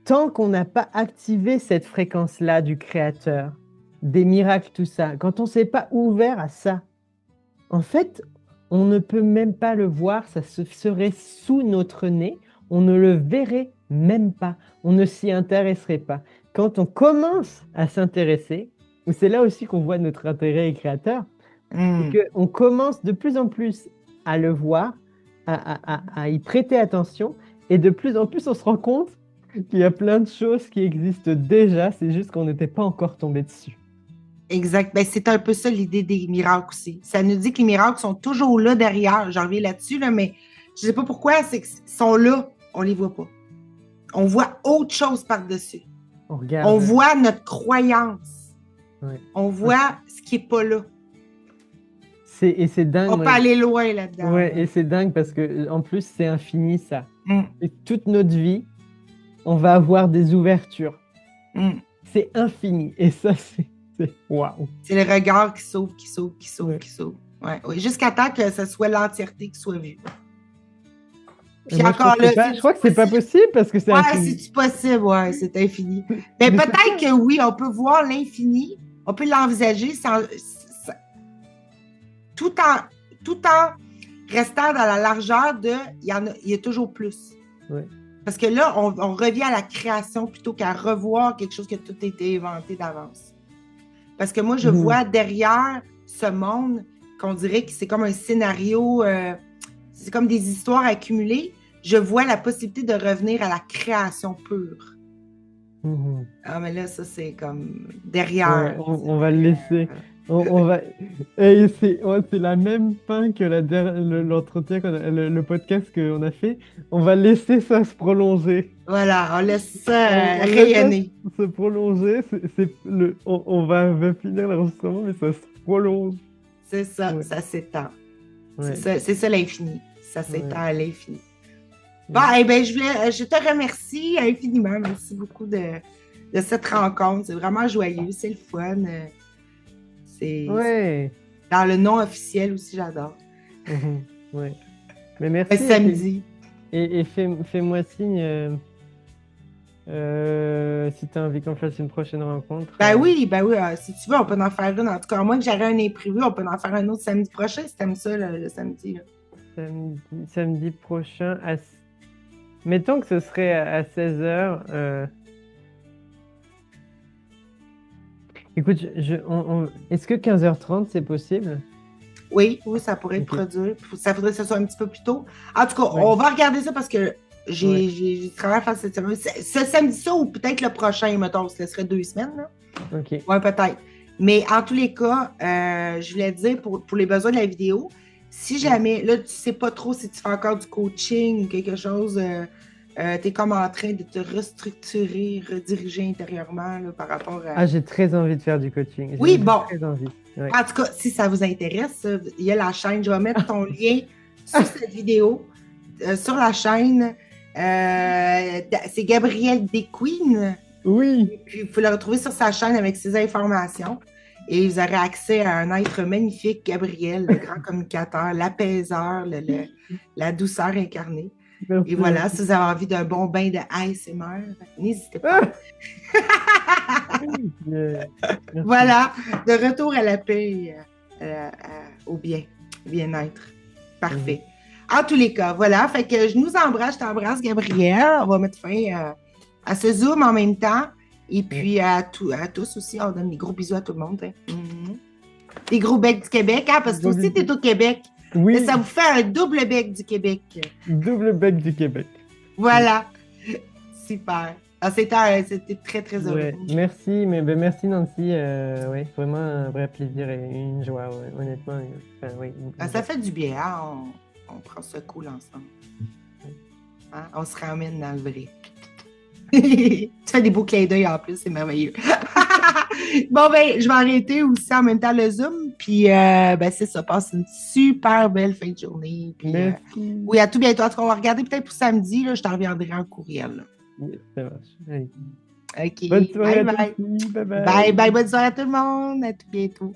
tant qu'on n'a pas activé cette fréquence-là du créateur, des miracles, tout ça, quand on ne s'est pas ouvert à ça, en fait, on ne peut même pas le voir, ça serait sous notre nez, on ne le verrait même pas, on ne s'y intéresserait pas. Quand on commence à s'intéresser, c'est là aussi qu'on voit notre intérêt créateur, c'est qu'on commence de plus en plus à le voir, à y prêter attention, et de plus en plus on se rend compte qu'il y a plein de choses qui existent déjà, c'est juste qu'on n'était pas encore tombé dessus. Exact. Ben, c'est un peu ça l'idée des miracles aussi. Ça nous dit que les miracles sont toujours là derrière. J'en reviens là-dessus, là, mais je ne sais pas pourquoi, c'est qu'ils sont là, on ne les voit pas. On voit autre chose par-dessus. On voit notre croyance. Ouais. On voit ce qui n'est pas là. Et c'est dingue. On peut aller loin là-dedans. Ouais, et c'est dingue parce qu'en plus, c'est infini, ça. Et toute notre vie, on va avoir des ouvertures. C'est infini. Et ça, c'est waouh. C'est le regard qui s'ouvre, qui s'ouvre, qui s'ouvre, qui s'ouvre. Ouais. Jusqu'à temps que ce soit l'entièreté qui soit vue. Puis encore là, je crois que c'est pas possible parce que c'est infini. Ouais, c'est possible, ouais, c'est infini. Mais peut-être que oui, on peut voir l'infini, on peut l'envisager tout en restant dans la largeur il y a toujours plus. Ouais. Parce que là, on revient à la création plutôt qu'à revoir quelque chose qui a tout été inventé d'avance. Parce que moi, je vois derrière ce monde qu'on dirait que c'est comme un scénario, c'est comme des histoires accumulées. Je vois la possibilité de revenir à la création pure. Ah, mais là, ça, c'est comme derrière. Ouais, on va le laisser. On va... Et c'est la même fin que l'entretien, le podcast qu'on a fait. On va laisser ça se prolonger. Voilà, on laisse ça rayonner. Se prolonger, on va finir l'enregistrement, mais ça se prolonge. C'est ça, ça s'étend. Ouais. C'est ça l'infini. Ça s'étend à l'infini. Bon, eh bien, je te remercie infiniment. Merci beaucoup de cette rencontre. C'est vraiment joyeux, c'est le fun. C'est dans le nom officiel aussi, j'adore. Ouais. Mais merci. Samedi. Et fais-moi signe si tu as envie qu'on fasse une prochaine rencontre. Ben oui. Si tu veux, on peut en faire une. En tout cas, à moins que j'aurai un imprévu, on peut en faire un autre samedi prochain si t'aimes ça, le samedi. Là. Samedi prochain, mettons que ce serait à 16h. Écoute, est-ce que 15h30 c'est possible? Oui, ça pourrait produire. Ça faudrait que ce soit un petit peu plus tôt. En tout cas, on va regarder ça parce que j'ai travaillé à faire cette semaine. Ce samedi ça ou peut-être le prochain, mettons, ce serait 2 semaines. Là. OK. Oui, peut-être. Mais en tous les cas, je voulais dire, pour les besoins de la vidéo, si jamais, là, tu ne sais pas trop si tu fais encore du coaching ou quelque chose, tu es comme en train de te restructurer, rediriger intérieurement là, par rapport à... Ah, j'ai très envie de faire du coaching. Oui, J'ai bon. très envie. Ouais. En tout cas, si ça vous intéresse, il y a la chaîne. Je vais mettre ton lien sur cette vidéo, sur la chaîne. C'est Gabriel Desqueen. Oui. Puis, vous pouvez le retrouver sur sa chaîne avec ses informations. Et vous aurez accès à un être magnifique, Gabriel, le grand communicateur, l'apaiseur, la douceur incarnée. Merci. Et voilà, si vous avez envie d'un bon bain de ASMR, n'hésitez pas. Voilà, de retour à la paix, au bien-être. Parfait. En tous les cas, voilà, fait que je nous embrasse, je t'embrasse, Gabriel. On va mettre fin à ce Zoom en même temps. Et puis à tous aussi, on donne des gros bisous à tout le monde. Hein. Des gros becs du Québec, hein, parce que toi aussi, tu es au Québec. Oui. Mais ça vous fait un double bec du Québec. Double bec du Québec. Voilà. Super. Ah, c'était très, très heureux. Ouais. Merci, merci Nancy. Ouais, vraiment un vrai plaisir et une joie, ouais, honnêtement. Enfin, oui, ça fait du bien, hein? On prend ce cool ensemble. Hein? On se ramène dans le vrai. Tu fais des beaux clins d'œil en plus, c'est merveilleux. Bon, ben, je vais arrêter aussi en même temps le Zoom. Puis, c'est ça. Passe une super belle fin de journée. Puis, oui, à tout bientôt. En tout cas, on va regarder peut-être pour samedi. Là, je t'en reviendrai en courriel. Là. Ça marche. Oui. OK. Bonne soirée bye, à tous. Bye bye. Bye, bye. Bonne soirée à tout le monde. À tout bientôt.